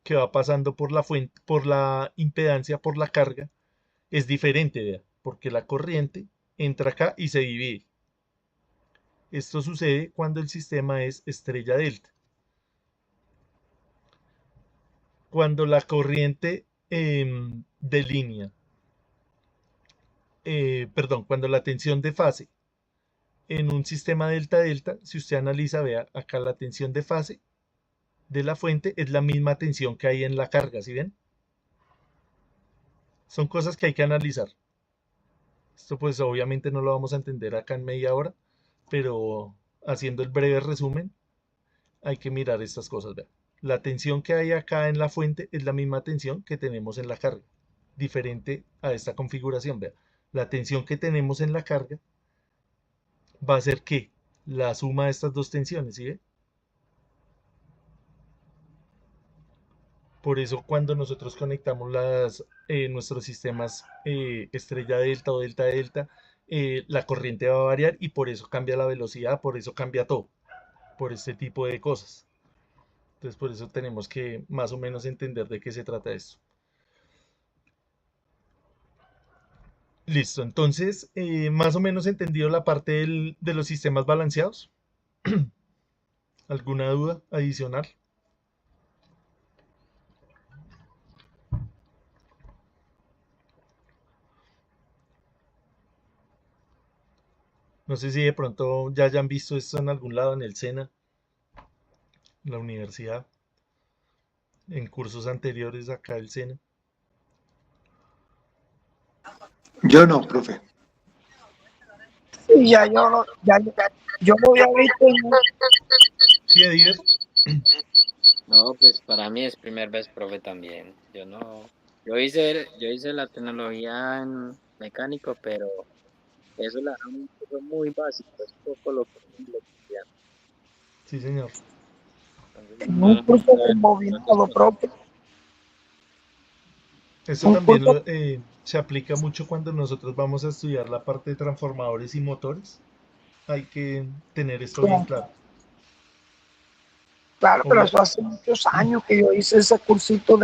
que va pasando por la fuente, por la impedancia, por la carga, es diferente, ¿vea? Porque la corriente entra acá y se divide. Esto sucede cuando el sistema es estrella delta. Cuando la corriente de línea, cuando la tensión de fase en un sistema delta-delta, si usted analiza, vea, acá la tensión de fase de la fuente es la misma tensión que hay en la carga, ¿sí ven? Son cosas que hay que analizar. Esto pues obviamente no lo vamos a entender acá en media hora, pero haciendo el breve resumen, hay que mirar estas cosas, vea. La tensión que hay acá en la fuente es la misma tensión que tenemos en la carga, diferente a esta configuración, vea. La tensión que tenemos en la carga va a ser ¿qué? La suma de estas dos tensiones, ¿sí ve? Por eso cuando nosotros conectamos nuestros sistemas estrella delta o delta delta, la corriente va a variar y por eso cambia la velocidad, por eso cambia todo, por este tipo de cosas. Entonces por eso tenemos que más o menos entender de qué se trata esto. Listo, entonces más o menos entendido la parte de los sistemas balanceados. ¿Alguna duda adicional? No sé si de pronto ya hayan visto esto en algún lado en el SENA, en la universidad, en cursos anteriores acá del SENA.
Yo no, profe.
Sí, yo lo había visto
¿Sí, Ediver?
No, pues para mí es primera vez, profe, también. Yo hice la tecnología en mecánico, pero eso era un poco muy básico, es poco lo que estudian.
Sí, señor.
en un curso de movimiento propio.
Esto también se aplica mucho cuando nosotros vamos a estudiar la parte de transformadores y motores. Hay que tener esto bien claro.
Claro, pero eso hace muchos años que yo hice ese cursito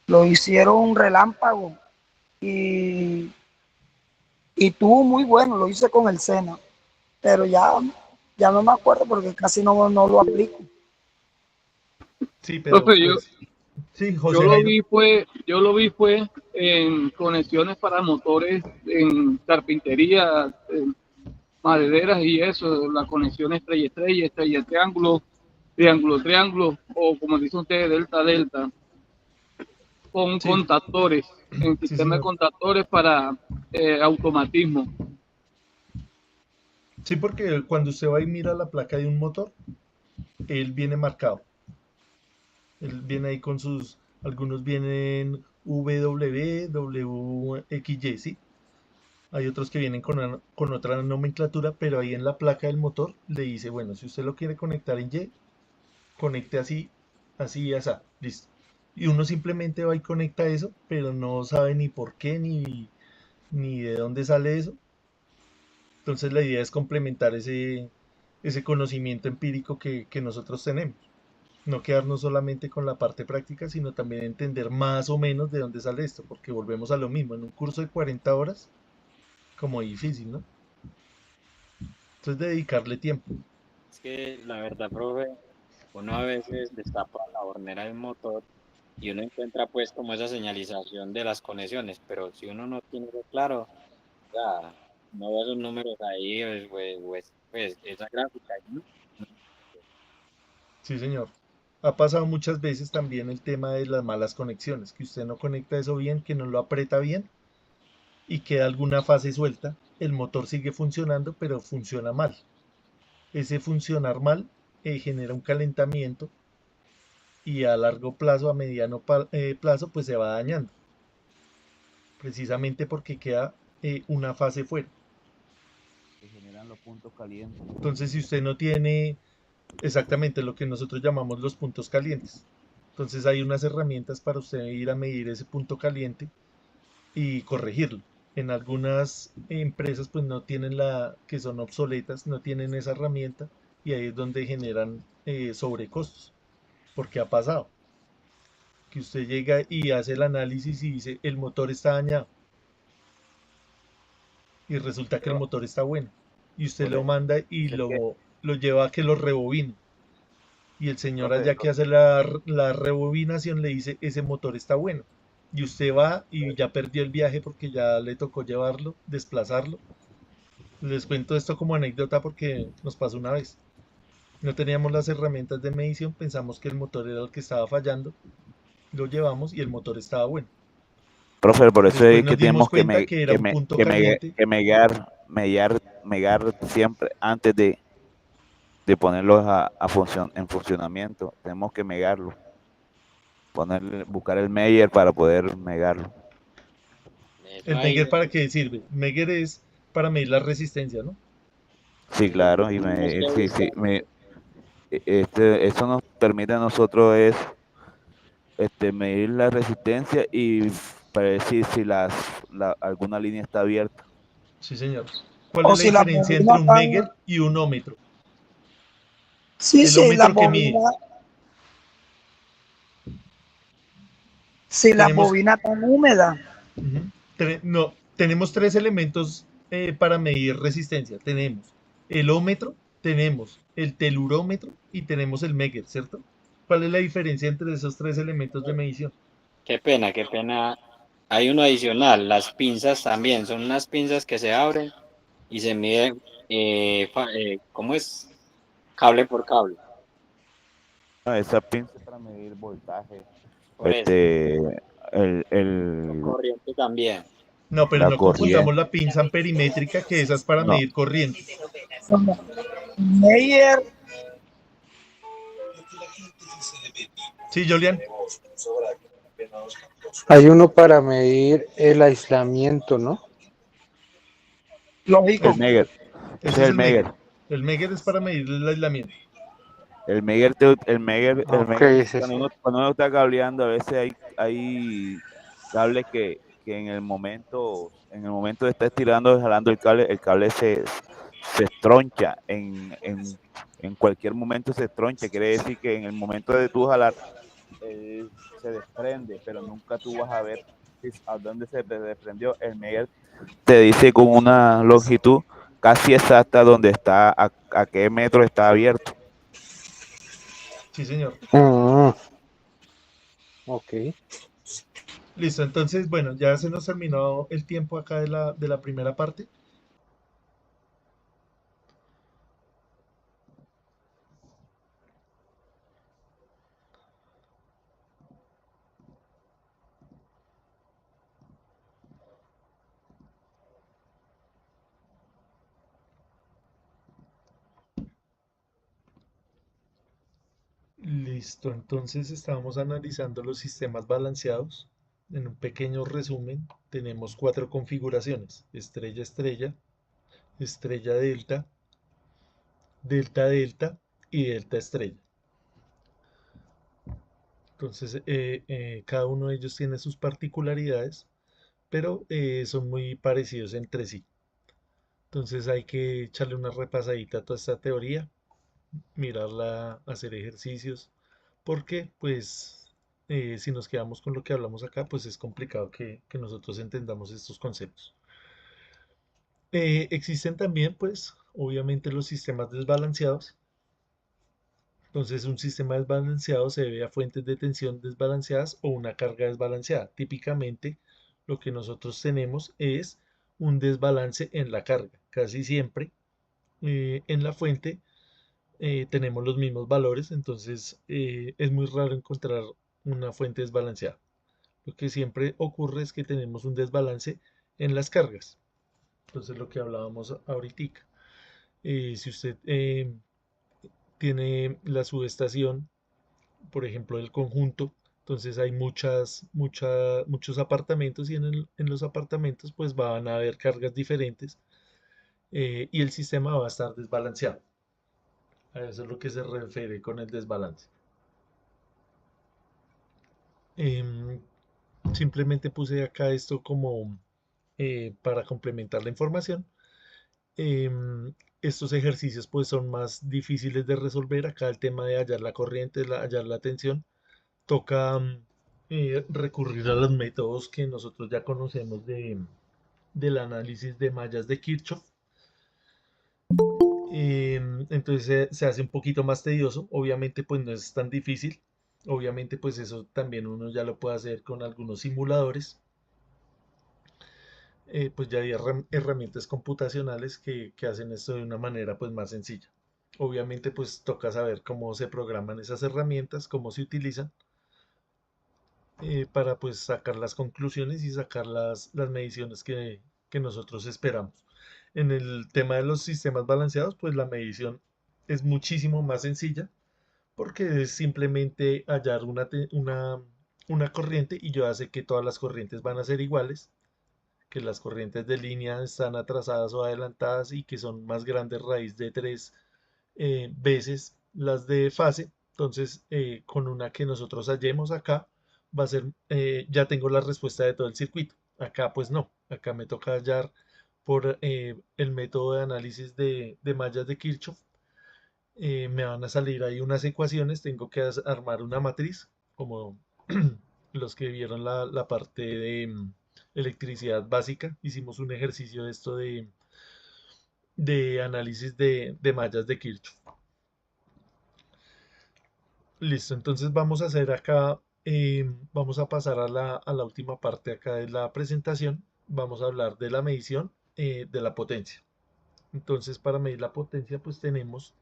lo hicieron relámpago y tuvo muy bueno, lo hice con el SENA, pero ya no me acuerdo porque casi no lo aplico.
Sí, pero
Profe,
pues, Sí,
Yo
José
lo
Jairo.
yo lo vi fue en conexiones para motores en carpintería, en madereras y eso, la conexión estrella-estrella, estrella-triángulo, triángulo-triángulo, o como dice usted, delta-delta, con
Sí,
contactores, en
sí,
sistema de
señor.
contactores para automatismo.
Sí, porque cuando usted va y mira la placa de un motor, él viene marcado. Él viene ahí con sus, algunos vienen WW, WXY, ¿sí? Hay otros que vienen con otra nomenclatura, pero ahí en la placa del motor le dice, bueno, si usted lo quiere conectar en Y, conecte así, así y así, listo. Y uno simplemente va y conecta eso, pero no sabe ni por qué, ni de dónde sale eso. Entonces la idea es complementar ese conocimiento empírico que nosotros tenemos. No quedarnos solamente con la parte práctica, sino también entender más o menos de dónde sale esto, porque volvemos a lo mismo, en un curso de 40 horas, como difícil, ¿no? Entonces dedicarle tiempo.
Es que la verdad, profe, uno a veces destapa la hornera del motor y uno encuentra pues como esa señalización de las conexiones, pero si uno no tiene eso claro, ya, no ve esos números ahí, pues esa gráfica ahí, ¿no?
Sí, señor. Ha pasado muchas veces también el tema de las malas conexiones, que usted no conecta eso bien, que no lo aprieta bien y queda alguna fase suelta. El motor sigue funcionando, pero funciona mal. Ese funcionar mal genera un calentamiento y a largo plazo, a mediano plazo, pues se va dañando, precisamente porque queda una fase fuera.
Que generan los puntos calientes.
Entonces, si usted no tiene exactamente lo que nosotros llamamos los puntos calientes, entonces hay unas herramientas para usted ir a medir ese punto caliente y corregirlo. En algunas empresas pues no tienen que son obsoletas, no tienen esa herramienta y ahí es donde generan sobrecostos, porque ha pasado que usted llega y hace el análisis y dice el motor está dañado y resulta que el
Pero,
motor está bueno y usted lo
profe,
manda y
es que,
lo lleva a que lo rebobine y el señor
profe,
allá que hace la rebobinación le dice ese motor está bueno y usted va y ya perdió el viaje porque ya le tocó llevarlo, desplazarlo. Les cuento esto como anécdota porque nos pasó una vez. No teníamos las herramientas de medición, pensamos que el motor era el que estaba fallando, lo llevamos y el motor estaba bueno.
profe, por eso
Después
es
nos
que
dimos
tenemos
cuenta que era un punto caliente.
que megar siempre antes de ponerlos en funcionamiento. Tenemos que megarlo, buscar el Meyer para poder megarlo.
Eso
¿El
ahí,
Megger para qué sirve? Megger es para medir la resistencia, ¿no?
Sí,
eso
claro, y
tenemos que
sí,
buscar.
sí, eso nos permite a nosotros es medir la resistencia y para decir si alguna línea está abierta.
Sí, señor. ¿Cuál
O
es la
si las
diferencia entre
bobinas
un
están,
Megger y un ómetro?
sí,
El
sí, las
ómetro que mide.
bobinas, si las
Tenemos,
bobinas están húmedas,
ujú, no, tenemos tres elementos para medir resistencia. Tenemos el ómetro, tenemos el telurómetro y tenemos el Megger, ¿cierto? ¿Cuál es la diferencia entre esos tres elementos de medición?
Qué pena, qué pena. Hay uno adicional, las pinzas también, son unas pinzas que se abren y se miden, ¿cómo es? Cable por cable.
No, esa pinza es para medir voltaje,
Por eso,
este, el,
corriente también.
No, pero
la
no confundamos
corriente.
la pinza perimétrica, que esa es para
No,
medir corriente.
como Meyer,
Sí, Julián,
Hay uno para medir el aislamiento, ¿no?
lógico.
el Meyer.
ese
Ese
es
es
el
el
Megger.
Meyer.
El Megger es para medir el aislamiento.
El
Ok,
Meyer,
ese sí.
cuando uno está cableando, a veces hay cables que en el momento de estar estirando, jalando el cable se estroncha, en cualquier momento se estroncha, quiere decir que en el momento de tú jalar, se desprende, pero nunca tú vas a ver a dónde se desprendió. El Meyer te dice con una longitud casi exacta dónde está, a qué metro está abierto.
Sí, señor.
Mm, Ok.
Listo, entonces, bueno, ya se nos terminó el tiempo acá de la primera parte. Listo, entonces estábamos analizando los sistemas balanceados. En un pequeño resumen, tenemos cuatro configuraciones: estrella estrella, estrella delta, delta delta y delta estrella. Entonces, cada uno de ellos tiene sus particularidades, pero son muy parecidos entre sí. Entonces hay que echarle una repasadita a toda esta teoría, mirarla, hacer ejercicios, porque pues si nos quedamos con lo que hablamos acá, pues es complicado que nosotros entendamos estos conceptos. Existen también, pues, obviamente los sistemas desbalanceados. Entonces, un sistema desbalanceado se debe a fuentes de tensión desbalanceadas o una carga desbalanceada. Típicamente, lo que nosotros tenemos es un desbalance en la carga. Casi siempre en la fuente tenemos los mismos valores, entonces es muy raro encontrar una fuente desbalanceada. Lo que siempre ocurre es que tenemos un desbalance en las cargas. Entonces, lo que hablábamos ahorita. Si usted tiene la subestación, por ejemplo, del conjunto, entonces hay muchos apartamentos y en los apartamentos pues van a haber cargas diferentes y el sistema va a estar desbalanceado. A eso es lo que se refiere con el desbalance. Em, Simplemente puse acá esto como para complementar la información. Em, Estos ejercicios pues son más difíciles de resolver. Acá el tema de hallar la corriente, hallar la tensión, toca recurrir a los métodos que nosotros ya conocemos del análisis de mallas de Kirchhoff. Entonces se hace un poquito más tedioso, obviamente pues no es tan difícil, obviamente pues eso también uno ya lo puede hacer con algunos simuladores. Pues ya hay herramientas computacionales que hacen esto de una manera pues más sencilla. Obviamente pues toca saber cómo se programan esas herramientas, cómo se utilizan para pues sacar las conclusiones y sacar las mediciones que nosotros esperamos. En el tema de los sistemas balanceados, pues la medición es muchísimo más sencilla porque es simplemente hallar una corriente y yo ya sé que todas las corrientes van a ser iguales, que las corrientes de línea están atrasadas o adelantadas y que son más grandes raíz de 3 veces las de fase. Entonces, con una que nosotros hallemos acá, va a ser, ya tengo la respuesta de todo el circuito. Acá pues no, acá me toca hallar por el método de análisis de mallas de Kirchhoff. Me van a salir ahí unas ecuaciones, tengo que armar una matriz, como los que vieron la parte de electricidad básica, hicimos un ejercicio de esto de análisis de mallas de Kirchhoff. Listo, entonces vamos a hacer acá, vamos a pasar a la última parte acá de la presentación. Vamos a hablar de la medición de la potencia. Entonces, para medir la potencia, pues tenemos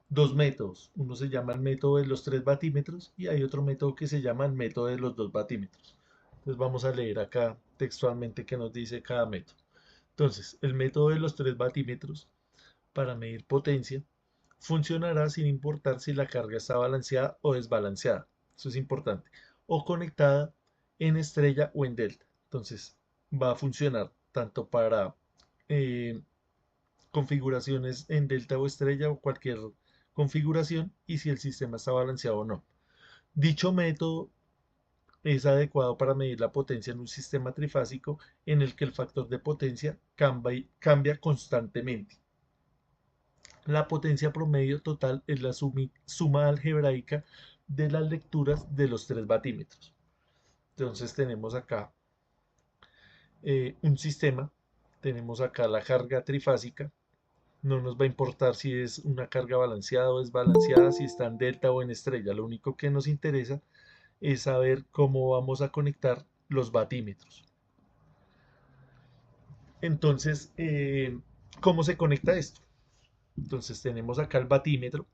dos métodos. Uno se llama el método de los 3 batímetros y hay otro método que se llama el método de los 2 batímetros. Entonces, vamos a leer acá textualmente qué nos dice cada método. Entonces, el método de los 3 batímetros para medir potencia funcionará sin importar si la carga está balanceada o desbalanceada. Eso es importante. O conectada en estrella o en delta. Entonces va a funcionar tanto para eh, configuraciones en delta o estrella o cualquier configuración y si el sistema está balanceado o no. Dicho método es adecuado para medir la potencia en un sistema trifásico en el que el factor de potencia cambia constantemente. La potencia promedio total es la suma algebraica de las lecturas de los 3 batímetros. Entonces tenemos acá un sistema, tenemos acá la carga trifásica, no nos va a importar si es una carga balanceada o desbalanceada, si está en delta o en estrella, lo único que nos interesa es saber cómo vamos a conectar los batímetros. Entonces, ¿cómo se conecta esto? Entonces tenemos acá el batímetro.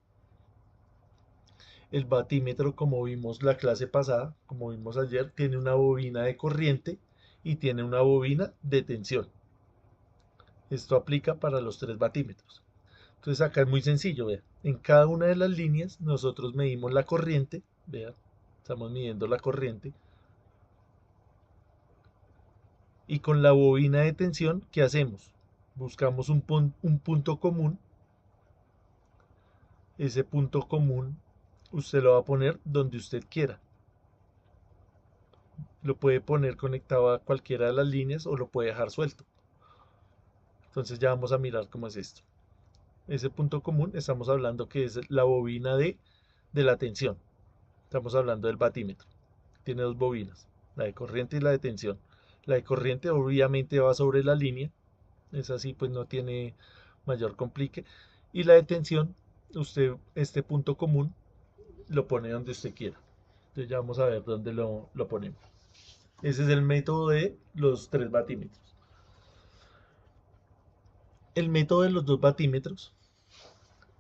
El batímetro, como vimos la clase pasada, como vimos ayer, tiene una bobina de corriente y tiene una bobina de tensión. Esto aplica para los 3 batímetros. Entonces acá es muy sencillo, vean. En cada una de las líneas nosotros medimos la corriente, vean, estamos midiendo la corriente. Y con la bobina de tensión, ¿qué hacemos? Buscamos un punto común. Ese punto común usted lo va a poner donde usted quiera. Lo puede poner conectado a cualquiera de las líneas o lo puede dejar suelto. Entonces ya vamos a mirar cómo es esto. Ese punto común estamos hablando que es la bobina de la tensión. Estamos hablando del batímetro. Tiene 2 bobinas, la de corriente y la de tensión. La de corriente obviamente va sobre la línea. Es así, pues no tiene mayor complique. Y la de tensión, usted este punto común lo pone donde usted quiera. Entonces ya vamos a ver dónde lo ponemos. Ese es el método de los 3 batímetros. El método de los 2 batímetros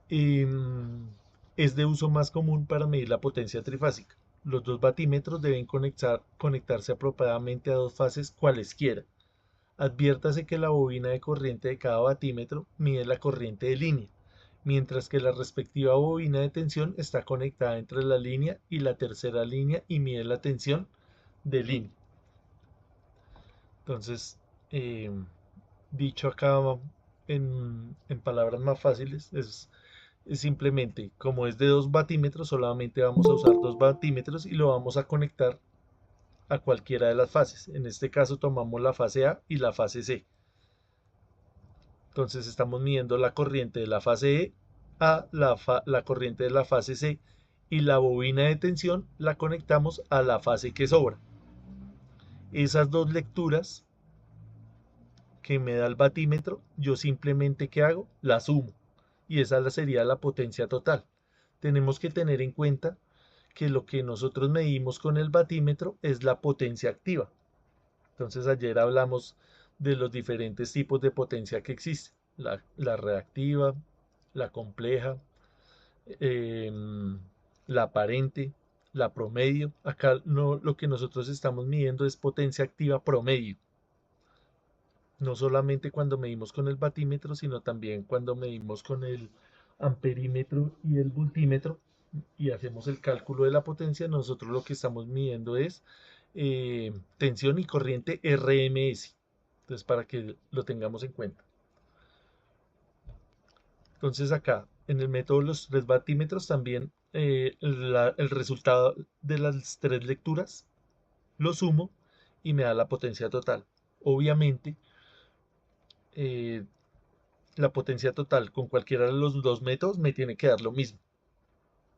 es de uso más común para medir la potencia trifásica. Los 2 batímetros deben conectarse apropiadamente a 2 fases cualesquiera. Adviértase que la bobina de corriente de cada batímetro mide la corriente de línea, mientras que la respectiva bobina de tensión está conectada entre la línea y la tercera línea y mide la tensión de línea. Entonces, dicho acá en palabras más fáciles, es simplemente, como es de 2 batímetros, solamente vamos a usar 2 batímetros y lo vamos a conectar a cualquiera de las fases. En este caso tomamos la fase A y la fase C. Entonces estamos midiendo la corriente de la fase E a la corriente de la fase C y la bobina de tensión la conectamos a la fase que sobra. Esas 2 lecturas que me da el batímetro, yo simplemente ¿qué hago? La sumo y esa sería la potencia total. Tenemos que tener en cuenta que lo que nosotros medimos con el batímetro es la potencia activa. Entonces ayer hablamos de los diferentes tipos de potencia que existen. La reactiva, la compleja, la aparente, la promedio. Acá no, lo que nosotros estamos midiendo es potencia activa promedio. No solamente cuando medimos con el batímetro, sino también cuando medimos con el amperímetro y el voltímetro y hacemos el cálculo de la potencia, nosotros lo que estamos midiendo es tensión y corriente RMS. Entonces, para que lo tengamos en cuenta. Entonces, acá, en el método de los 3 batímetros, también el resultado de las 3 lecturas lo sumo y me da la potencia total. Obviamente, la potencia total con cualquiera de los 2 métodos me tiene que dar lo mismo.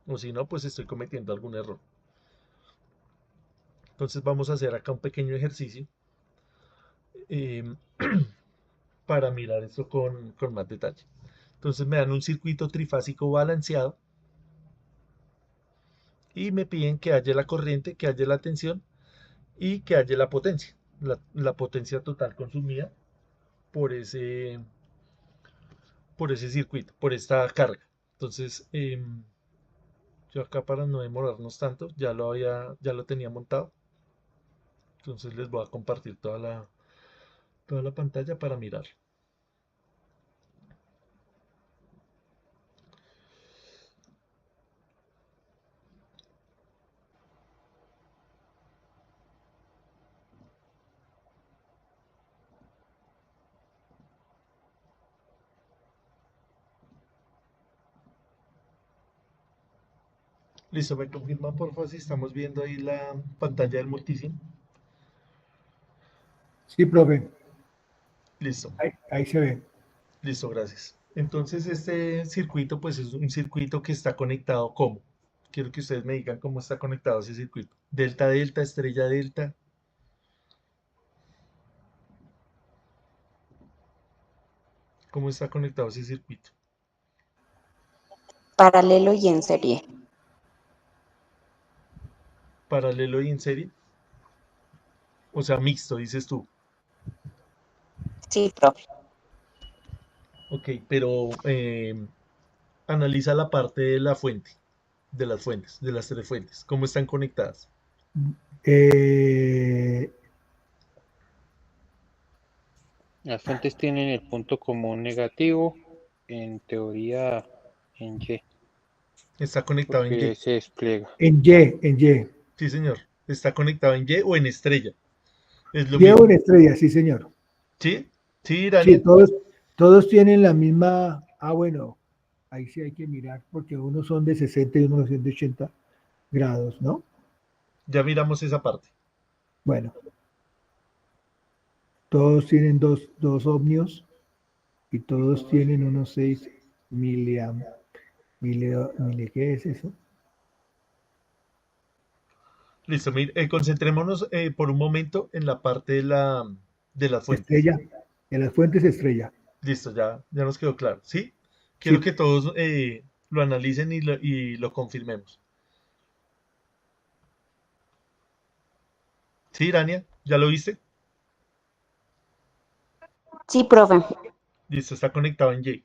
O si no, pues estoy cometiendo algún error. Entonces vamos a hacer acá un pequeño ejercicio para mirar esto con más detalle. Entonces me dan un circuito trifásico balanceado y me piden que haya la corriente, que haya la tensión y que haya la potencia. La potencia total consumida por ese circuito, por esta carga. Entonces, yo acá para no demorarnos tanto, ya lo tenía montado. Entonces les voy a compartir toda la pantalla para mirar. Listo, me confirman por favor si estamos viendo ahí la pantalla del multisim.
Sí, profe,
Listo,
ahí se ve.
listo, gracias. Entonces este circuito pues es un circuito que está conectado ¿cómo? Quiero que ustedes me digan cómo está conectado ese circuito. Delta, delta, estrella, delta. ¿Cómo está conectado ese circuito?
Paralelo y en serie.
paralelo y en serie. O sea, mixto, dices tú.
Sí, profe.
Ok, pero analiza la parte de la fuente, de las fuentes, de las tres fuentes. ¿Cómo están conectadas?
Eh,
Las fuentes tienen el punto común negativo, en teoría en Y,
Está conectado en
porque
Y.
se despliega.
en Y.
Sí, señor. Está conectado en Y o en estrella. Es lo
Y o
mismo.
en estrella, sí, señor.
¿Sí? Sí,
Sí,
Irania.
todos tienen la misma. Ah, bueno, ahí sí hay que mirar, porque unos son de 60 y unos son de 80 grados, ¿no?
Ya miramos esa parte.
Bueno, todos tienen dos ohmios y todos tienen unos 6 ¿qué es eso?
Listo, concentrémonos por un momento en la parte de las fuentes.
Estrella, en las fuentes estrella.
Listo, ya nos quedó claro. ¿Sí? Quiero
Sí.
que todos lo analicen y lo confirmemos. ¿Sí, Irania? ¿Ya lo viste?
Sí, profe.
Listo, está conectado en Y.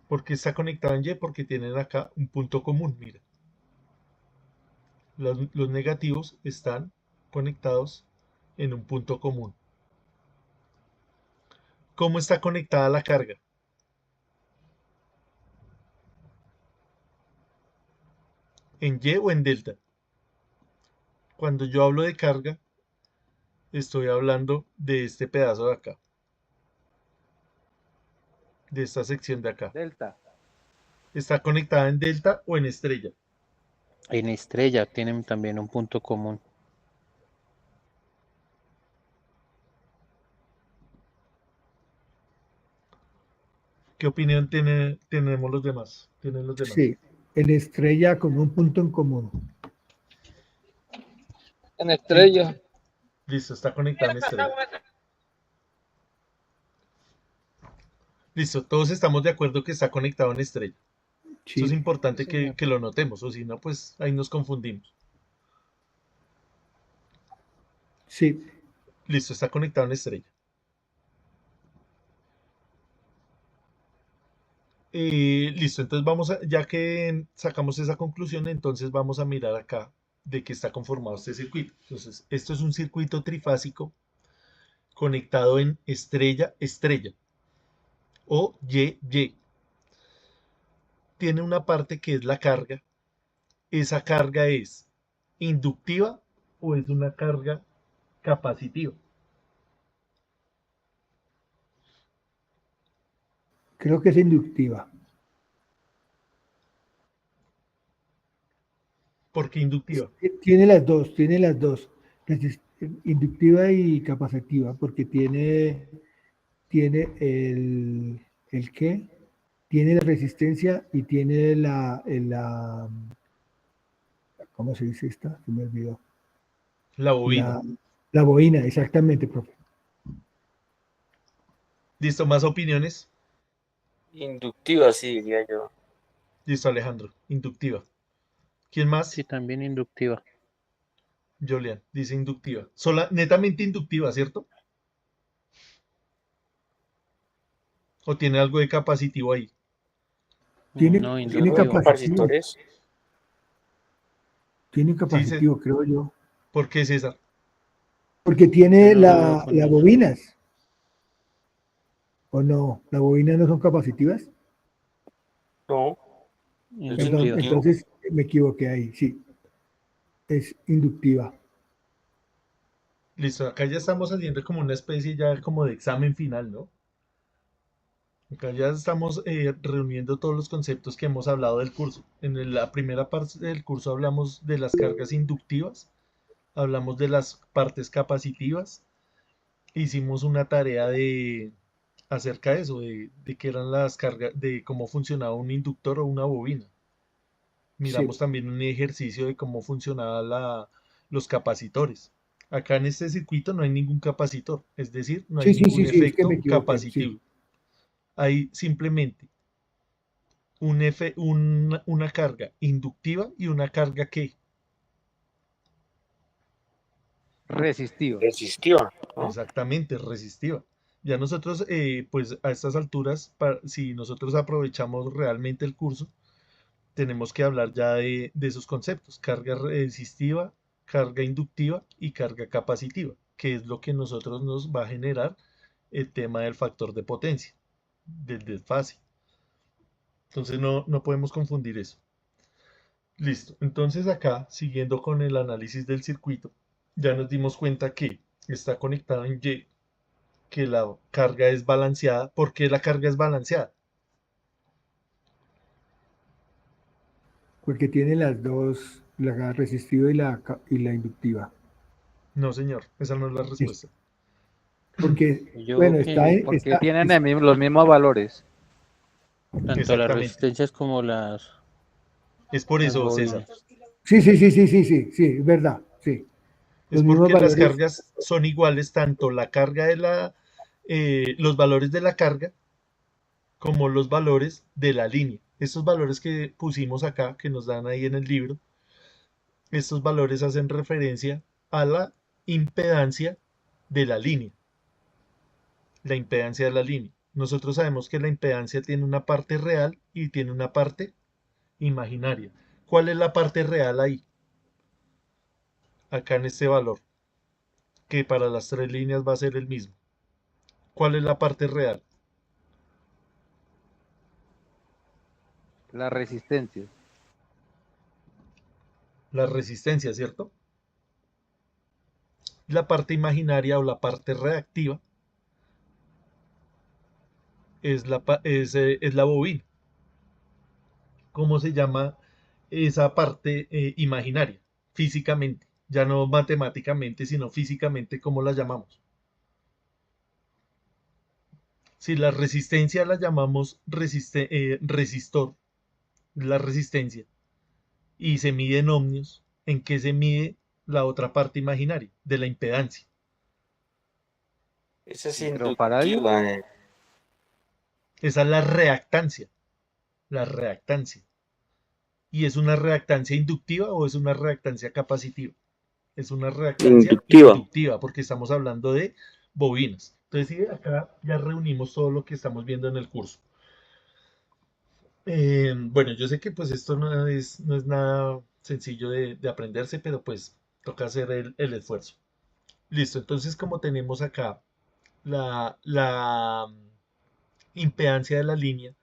¿Por qué está conectado en Y? Porque tienen acá un punto común, mira. Los negativos están conectados en un punto común. ¿Cómo está conectada la carga? ¿En Y o en delta? Cuando yo hablo de carga, estoy hablando de este pedazo de acá, de esta sección de acá.
Delta.
¿Está conectada en delta o en estrella?
En estrella tienen también un punto común.
¿Qué opinión tenemos los demás? ¿Tienen los demás?
Sí, en estrella con un punto en común.
En estrella.
Listo, está conectada en estrella. Listo, todos estamos de acuerdo que está conectado en estrella.
Sí.
Eso es importante
Sí, señor.
que lo notemos, o si no, pues ahí nos confundimos.
Sí,
Listo, está conectado en estrella. Listo, entonces ya que sacamos esa conclusión, entonces vamos a mirar acá de qué está conformado este circuito. Entonces, esto es un circuito trifásico conectado en estrella o Y. Tiene una parte que es la carga. ¿Esa carga es inductiva o es una carga capacitiva?
creo que es inductiva.
¿Por qué inductiva?
Tiene las dos, inductiva y capacitiva, porque tiene el qué, tiene la resistencia y tiene ¿cómo se dice esta? Se me olvidó.
La bobina.
La bobina, exactamente, profe.
¿Listo? ¿Más opiniones?
Inductiva, sí, diría yo.
Listo, Alejandro. Inductiva. ¿Quién más?
Sí, también inductiva.
Julian dice inductiva. Netamente inductiva, ¿cierto? ¿O tiene algo de capacitivo ahí?
Tiene
inductivo.
capacitivo.
Capacitores.
Tiene capacitivo, creo yo.
¿Por qué, César?
Porque tiene
Yo no lo veo con
las
eso.
bobinas. ¿O no? ¿Las bobinas no son capacitivas?
No.
Inductiva.
Perdón, entonces me equivoqué ahí, sí. Es inductiva.
Listo, acá ya estamos haciendo como una especie ya como de examen final, ¿no? Acá ya estamos reuniendo todos los conceptos que hemos hablado del curso. En la primera parte del curso hablamos de las cargas inductivas, hablamos de las partes capacitivas, hicimos una tarea acerca de eso, de qué eran las cargas, de cómo funcionaba un inductor o una bobina. Miramos
Sí.
también un ejercicio de cómo funcionaban los capacitores. Acá en este circuito no hay ningún capacitor, es decir, no hay
Sí,
ningún
es que
efecto
me equivoqué,
capacitivo.
sí.
Hay simplemente una carga inductiva y una carga que
Resistiva.
Resistiva, ¿no?
exactamente resistiva. Ya nosotros, pues a estas alturas, si nosotros aprovechamos realmente el curso, tenemos que hablar ya de esos conceptos: carga resistiva, carga inductiva y carga capacitiva, que es lo que nosotros nos va a generar el tema del factor de potencia, del desfase. Entonces no podemos confundir eso. Listo. Entonces acá, siguiendo con el análisis del circuito, ya nos dimos cuenta que está conectado en Y, que la carga es balanceada. ¿Por qué la carga es balanceada?
Porque tiene las dos, la resistiva y la inductiva.
No, señor, esa no es la respuesta.
Porque,
Yo
bueno,
que
Porque tienen los mismos valores.
tanto las
Exactamente.
resistencias como las
Es por eso, César.
bobinas.
sí, es verdad, sí.
Es
Los mismos
porque las
valores,
cargas son iguales, tanto la carga los valores de la carga como los valores de la línea. Estos valores que pusimos acá, que nos dan ahí en el libro, estos valores hacen referencia a la impedancia de la línea. La impedancia de la línea. Nosotros sabemos que la impedancia tiene una parte real y tiene una parte imaginaria. ¿Cuál es la parte real ahí? Acá en este valor, que para las tres líneas va a ser el mismo. ¿Cuál es la parte real?
La resistencia.
La resistencia, ¿cierto? La parte imaginaria o la parte reactiva es la bobina. ¿Cómo se llama esa parte imaginaria? Físicamente, ya no matemáticamente, sino físicamente, ¿cómo la llamamos? Si la resistencia la llamamos resistor, la resistencia, y se mide en ohmios, ¿en qué se mide la otra parte imaginaria de la impedancia?
Esa es
Microfaradios.
inductiva.
Esa es la reactancia. La reactancia. ¿Y es una reactancia inductiva o es una reactancia capacitiva? Es una reactancia inductiva, porque estamos hablando de bobinas. Entonces, sí, acá ya reunimos todo lo que estamos viendo en el curso. Bueno, yo sé que pues esto no es nada sencillo de aprenderse, pero pues toca hacer el esfuerzo. Listo, entonces como tenemos acá la impedancia de la línea,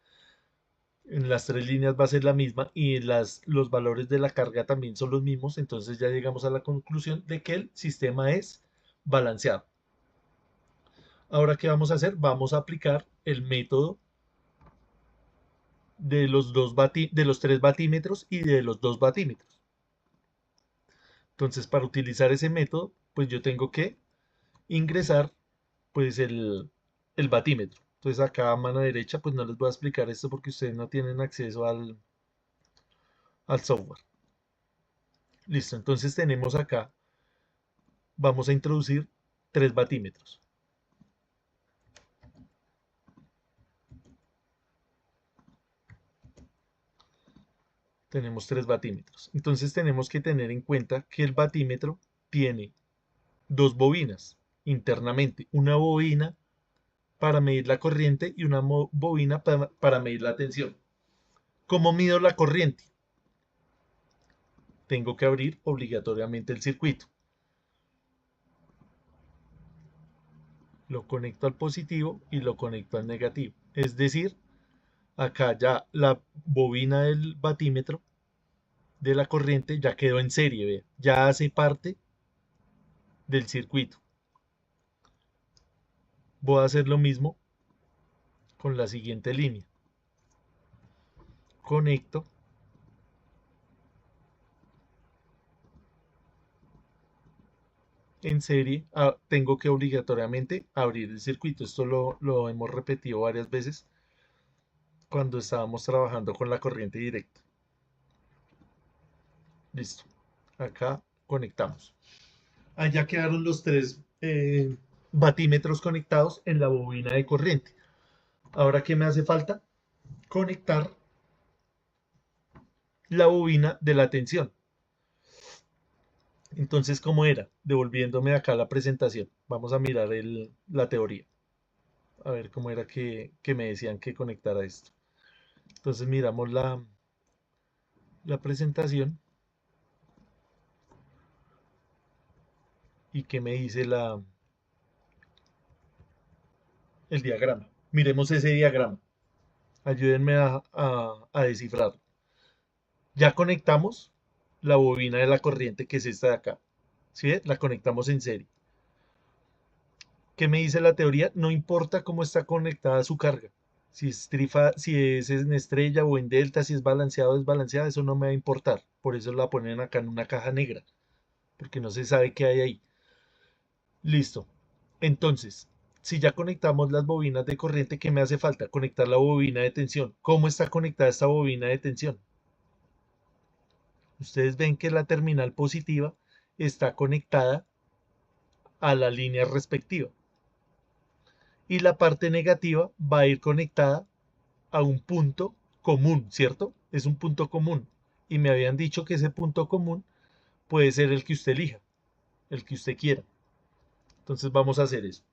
en las tres líneas va a ser la misma y los valores de la carga también son los mismos, entonces ya llegamos a la conclusión de que el sistema es balanceado. Ahora, ¿qué vamos a hacer? Vamos a aplicar el método de los tres batímetros y de los 2 batímetros. Entonces, para utilizar ese método, pues yo tengo que ingresar pues el batímetro. Entonces acá a mano derecha pues no les voy a explicar esto porque ustedes no tienen acceso al software. Listo, entonces tenemos acá, vamos a introducir 3 batímetros. Tenemos 3 batímetros. Entonces tenemos que tener en cuenta que el batímetro tiene 2 bobinas internamente. Una bobina para medir la corriente y una bobina para medir la tensión. ¿Cómo mido la corriente? Tengo que abrir obligatoriamente el circuito. Lo conecto al positivo y lo conecto al negativo. Es decir, acá ya la bobina del batímetro de la corriente ya quedó en serie, ¿ve? Ya hace parte del circuito. Voy a hacer lo mismo con la siguiente línea. Conecto. En serie, tengo que obligatoriamente abrir el circuito. Esto lo hemos repetido varias veces cuando estábamos trabajando con la corriente directa. Listo. Acá conectamos. Allá quedaron los 3 batímetros conectados en la bobina de corriente. Ahora, ¿qué me hace falta? Conectar la bobina de la tensión. Entonces, ¿cómo era? Devolviéndome acá a la presentación. Vamos a mirar la teoría. A ver cómo era que me decían que conectara esto. Entonces miramos la presentación y qué me dice el diagrama. Miremos ese diagrama. Ayúdenme a descifrarlo. Ya conectamos la bobina de la corriente, que es esta de acá. ¿Sí ve? La conectamos en serie. ¿Qué me dice la teoría? No importa cómo está conectada su carga. Si es en estrella o en delta, si es balanceado o desbalanceada, eso no me va a importar. Por eso la ponen acá en una caja negra, porque no se sabe qué hay ahí. Listo. Entonces, si ya conectamos las bobinas de corriente, ¿qué me hace falta? Conectar la bobina de tensión. ¿Cómo está conectada esta bobina de tensión? Ustedes ven que la terminal positiva está conectada a la línea respectiva. Y la parte negativa va a ir conectada a un punto común, ¿cierto? Es un punto común. Y me habían dicho que ese punto común puede ser el que usted elija, el que usted quiera. Entonces vamos a hacer eso.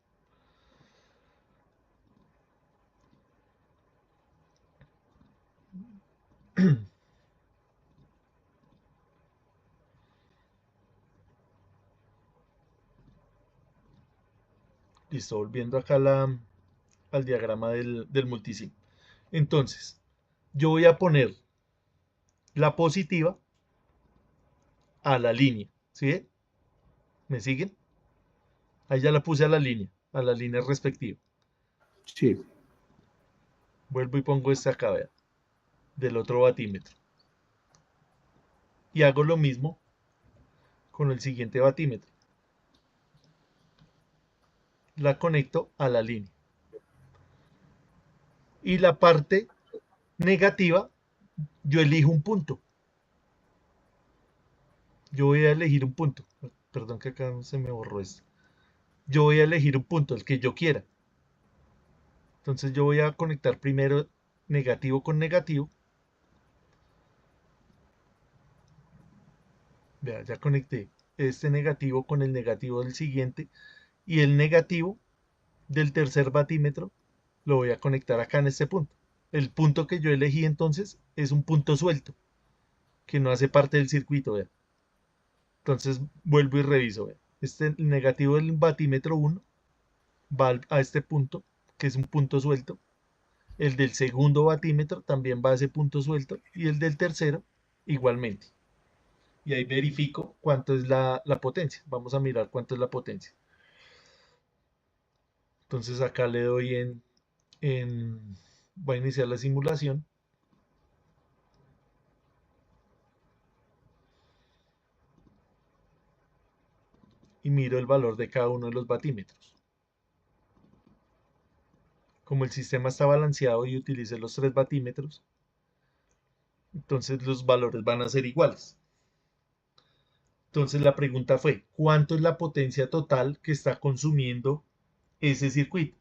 Listo, volviendo acá al diagrama del multisim. Entonces, yo voy a poner la positiva a la línea, ¿sí? ¿Me siguen? Ahí ya la puse a la línea respectiva.
Sí.
Vuelvo y pongo esta acá, vea, del otro batímetro. Y hago lo mismo con el siguiente batímetro. La conecto a la línea. Y la parte negativa, yo elijo un punto. Yo voy a elegir un punto. Perdón que acá se me borró esto. Yo voy a elegir un punto, el que yo quiera. Entonces yo voy a conectar primero negativo con negativo. Vea, ya conecté este negativo con el negativo del siguiente. Y el negativo del tercer batímetro lo voy a conectar acá en este punto. El punto que yo elegí entonces es un punto suelto, que no hace parte del circuito, vea. Entonces vuelvo y reviso, vea. El negativo del batímetro 1 va a este punto, que es un punto suelto. El del segundo batímetro también va a ese punto suelto. Y el del tercero igualmente. Y ahí verifico cuánto es la potencia. Vamos a mirar cuánto es la potencia. Entonces acá le doy voy a iniciar la simulación. Y miro el valor de cada uno de los batímetros. Como el sistema está balanceado y utilicé los 3 batímetros, entonces los valores van a ser iguales. Entonces la pregunta fue, ¿cuánto es la potencia total que está consumiendo ese circuito?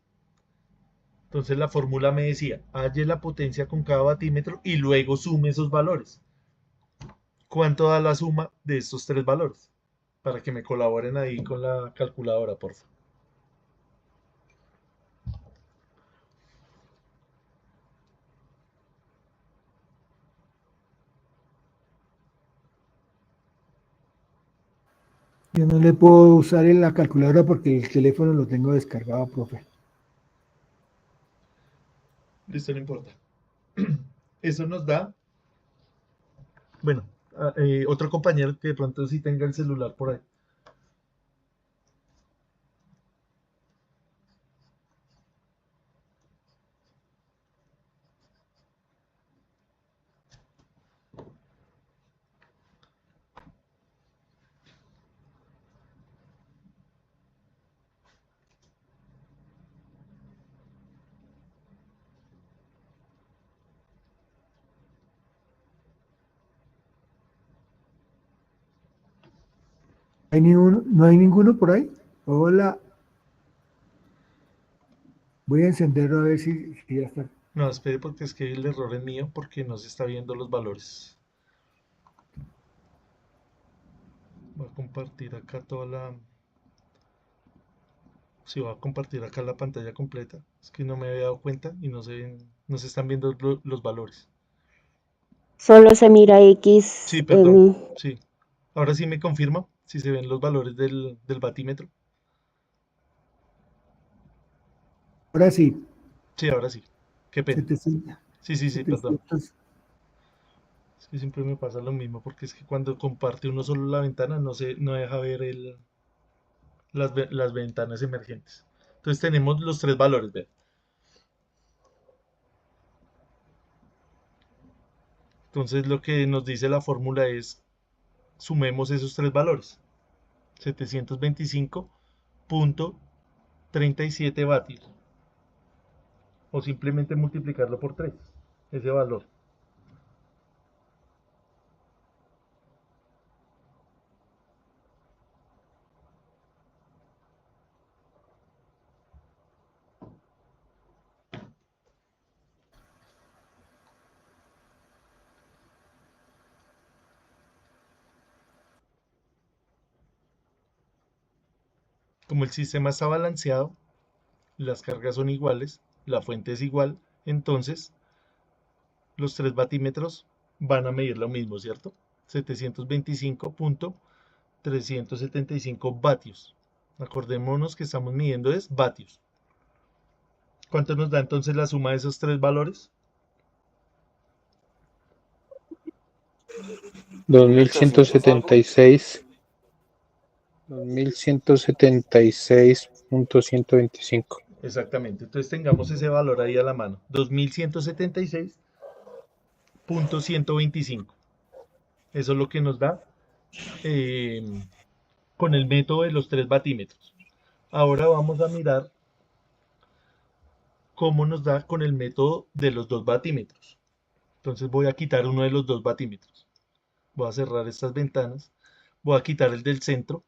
Entonces la fórmula me decía, halle la potencia con cada batímetro y luego sume esos valores. ¿Cuánto da la suma de estos 3 valores? Para que me colaboren ahí con la calculadora, por favor.
Yo no le puedo usar en la calculadora porque el teléfono lo tengo descargado, profe.
Listo, no importa. Eso nos da, bueno, otro compañero que de pronto sí tenga el celular por ahí.
¿No hay ninguno por ahí? Hola. Voy a encenderlo a ver si ya está.
No, espere porque es que el error es mío porque no se está viendo los valores. Voy a compartir acá toda la... Sí, voy a compartir acá la pantalla completa. Es que no me había dado cuenta y no se están viendo los valores.
Solo se mira X
Sí,
en
perdón. Sí. Ahora sí me confirma si se ven los valores del batímetro.
Ahora sí,
Sí, ahora sí. Qué pena.
700,
Sí, perdón.
700.
Es que siempre me pasa lo mismo porque es que cuando comparte uno solo la ventana no deja ver las ventanas emergentes. Entonces tenemos los tres valores, vean. Entonces lo que nos dice la fórmula es sumemos esos tres valores. 725.37 vatios. O simplemente multiplicarlo por 3, ese valor. Como el sistema está balanceado, las cargas son iguales, la fuente es igual, entonces los tres batímetros van a medir lo mismo, ¿cierto? 725.375 vatios. Acordémonos que estamos midiendo es vatios. ¿Cuánto nos da entonces la suma de esos tres valores?
2176. 2176.125.
Exactamente, entonces tengamos ese valor ahí a la mano. 2176.125. Eso es lo que nos da con el método de los tres batímetros. Ahora vamos a mirar cómo nos da con el método de los dos batímetros. Entonces voy a quitar uno de los dos batímetros. Voy a cerrar estas ventanas. Voy a quitar el del centro.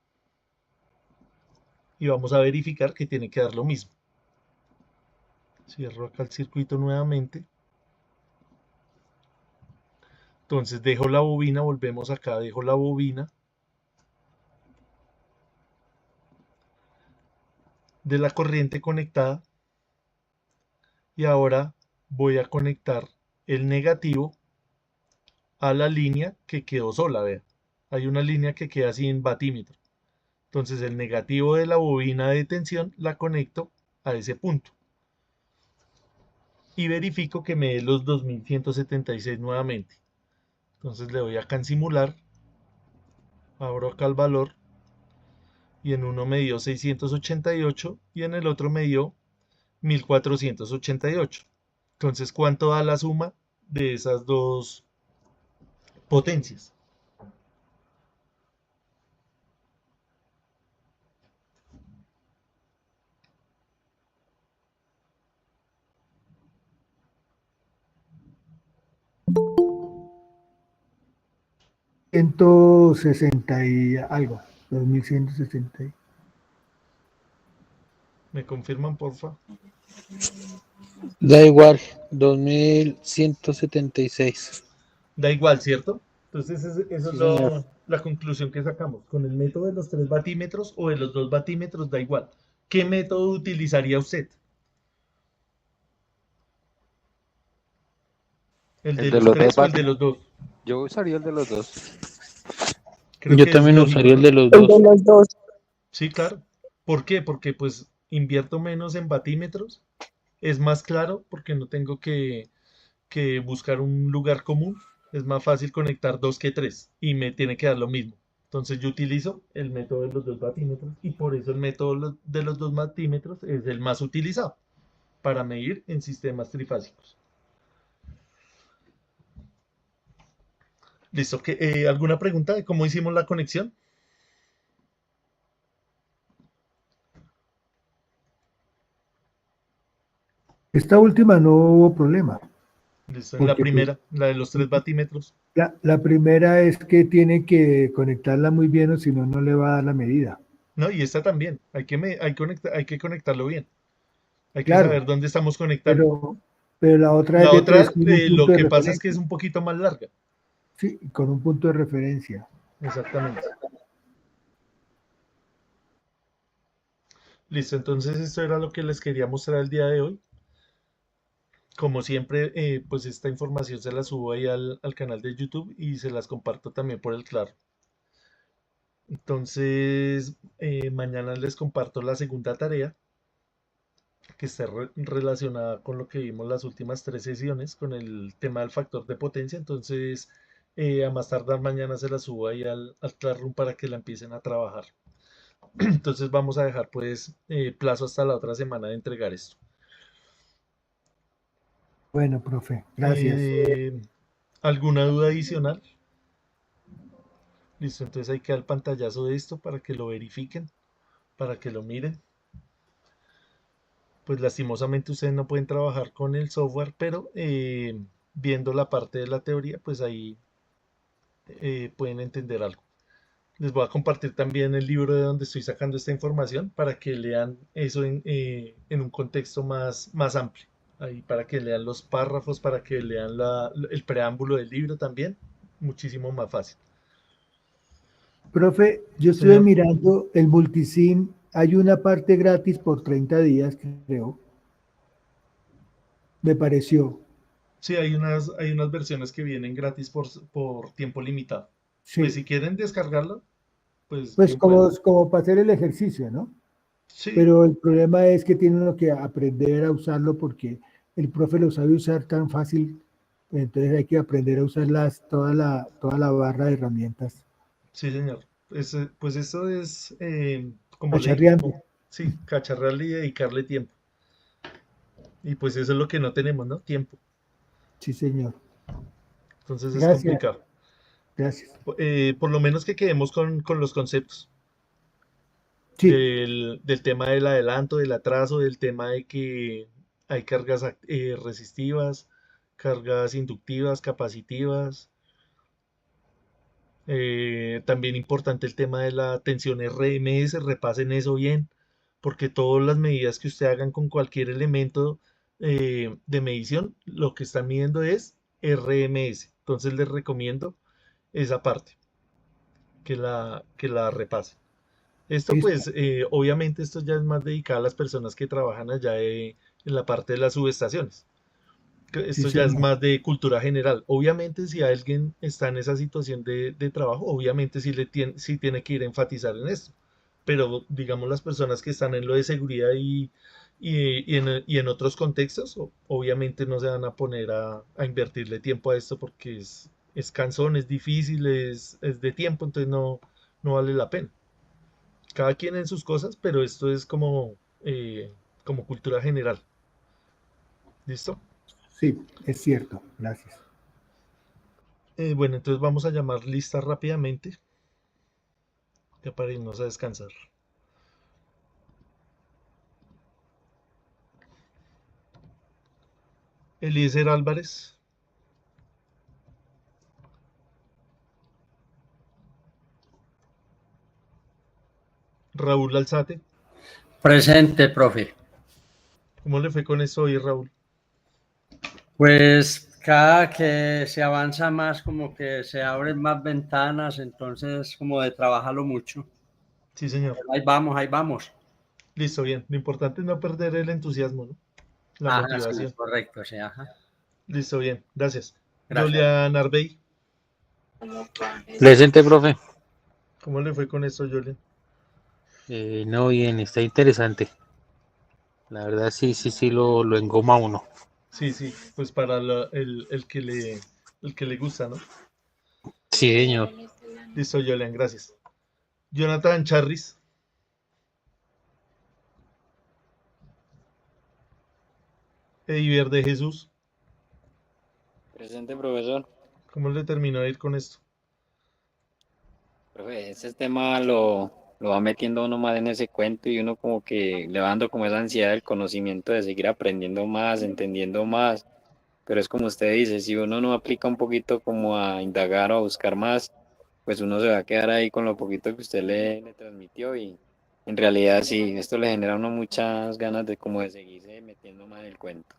Y vamos a verificar que tiene que dar lo mismo. Cierro acá el circuito nuevamente. Entonces dejo la bobina, volvemos acá, dejo la bobina de la corriente conectada. Y ahora voy a conectar el negativo a la línea que quedó sola, vean. Hay una línea que queda sin batímetro. Entonces el negativo de la bobina de tensión la conecto a ese punto. Y verifico que me dé los 2176 nuevamente. Entonces le doy acá en simular. Abro acá el valor. Y en uno me dio 688 y en el otro me dio 1488. Entonces, ¿cuánto da la suma de esas dos potencias?
$160 y algo, 2160.
¿Me confirman, porfa?
Da igual, 2176.
Da igual, ¿cierto? Entonces, eso
Sí,
es
señor.
la conclusión que sacamos. Con el método de los tres batímetros o de los dos batímetros da igual. ¿Qué método utilizaría usted? ¿El de los tres o el de los dos?
Yo usaría el de los dos.
Creo
Yo
que es
también
lógico,
usaría el
¿no?
de los
el de
dos.
los dos.
Sí, claro. ¿Por qué? Porque pues invierto menos en batímetros. Es más claro porque no tengo que buscar un lugar común. Es más fácil conectar dos que tres y me tiene que dar lo mismo. Entonces yo utilizo el método de los dos batímetros y por eso el método de los dos batímetros es el más utilizado para medir en sistemas trifásicos. Listo. ¿Alguna pregunta de cómo hicimos la conexión?
Esta última no hubo problema.
Listo. En la
Porque pues,
primera, la de los tres batímetros.
la primera es que tiene que conectarla muy bien o si no, no le va a dar la medida.
No, y esta también. Hay que conectarlo bien. Hay que
Claro,
saber dónde estamos conectando.
pero la otra es
La
de 3
otra,
con un
lo
punto de
que pasa es que es
referencia.
un poquito más larga.
Sí, con un punto de referencia.
Exactamente. Listo, entonces esto era lo que les quería mostrar el día de hoy. Como siempre, pues esta información se la subo ahí al canal de YouTube y se las comparto también por el Claro. Entonces, mañana les comparto la segunda tarea que está relacionada con lo que vimos las últimas tres sesiones, con el tema del factor de potencia. Entonces, a más tardar mañana se la subo ahí al Classroom para que la empiecen a trabajar. Entonces vamos a dejar pues plazo hasta la otra semana de entregar esto.
Bueno, profe, gracias.
¿Alguna duda adicional? Listo, entonces ahí queda el pantallazo de esto para que lo verifiquen, para que lo miren. Pues lastimosamente ustedes no pueden trabajar con el software, pero viendo la parte de la teoría, pues ahí pueden entender algo. Les voy a compartir también el libro de donde estoy sacando esta información para que lean eso en un contexto más amplio. Ahí para que lean los párrafos, para que lean el preámbulo del libro también. Muchísimo más fácil.
Profe, yo estuve
Señor.
mirando el multisim, hay una parte gratis por 30 días, creo. Me pareció.
Sí, hay unas versiones que vienen gratis por tiempo limitado.
Sí.
Pues si quieren descargarlo, pues
Pues
bien pueden.
como para hacer el ejercicio, ¿no?
Sí,
Pero el problema es que tiene uno que aprender a usarlo porque el profe lo sabe usar tan fácil, entonces hay que aprender a usar toda la barra de herramientas.
sí, señor. Pues eso es como
Cacharreando.
sí, cacharrarle y dedicarle tiempo. Y pues eso es lo que no tenemos, ¿no? Tiempo.
Sí, señor.
Entonces es
Gracias.
complicado.
Gracias.
Por lo menos que quedemos con los conceptos
Sí,
del tema del adelanto, del atraso, del tema de que hay cargas resistivas, cargas inductivas, capacitivas. También importante el tema de la tensión RMS, repasen eso bien, porque todas las medidas que usted hagan con cualquier elemento de medición, lo que están midiendo es RMS. Entonces les recomiendo esa parte, que la repase. Esto
listo.
pues, obviamente esto ya es más dedicado a las personas que trabajan allá en la parte de las subestaciones.
Sí,
Esto ya es
señor.
más de cultura general. Obviamente, si alguien está en esa situación de trabajo, obviamente sí tiene que ir a enfatizar en esto. Pero, digamos, las personas que están en lo de seguridad y en otros contextos, obviamente no se van a poner a invertirle tiempo a esto porque es cansón, es difícil, es de tiempo, entonces no vale la pena. Cada quien en sus cosas, pero esto es como cultura general. ¿Listo?
Sí, es cierto. Gracias.
Bueno, entonces vamos a llamar lista rápidamente, ya para irnos a descansar. Eliezer Álvarez, Raúl Alzate.
Presente, profe.
¿Cómo le fue con esto hoy, Raúl?
Pues cada que se avanza más, como que se abren más ventanas, entonces como de trabajarlo mucho.
Sí, señor.
Pero ahí vamos, ahí vamos.
Listo, bien. Lo importante es no perder el entusiasmo, ¿no? La
Ajá, sí,
motivación.
correcto, sí, ajá.
Listo, bien. Gracias.
Gracias.
Julián Arbey,
Presente, profe.
¿cómo le fue con esto, Julián?
No, bien, está interesante. La verdad, sí, lo engoma uno.
Sí, sí, pues para el que le gusta, ¿no?
Sí, señor.
Listo, Julián, gracias. Jonathan Charris, Ediver de Jesús,
Presente, profesor.
¿cómo le terminó de ir con esto?
Profe, ese tema lo va metiendo uno más en ese cuento y uno como que le va dando como esa ansiedad del conocimiento de seguir aprendiendo más, entendiendo más. Pero es como usted dice, si uno no aplica un poquito como a indagar o a buscar más, pues uno se va a quedar ahí con lo poquito que usted le transmitió y en realidad sí, esto le genera a uno muchas ganas de como de seguirse metiendo más en el cuento.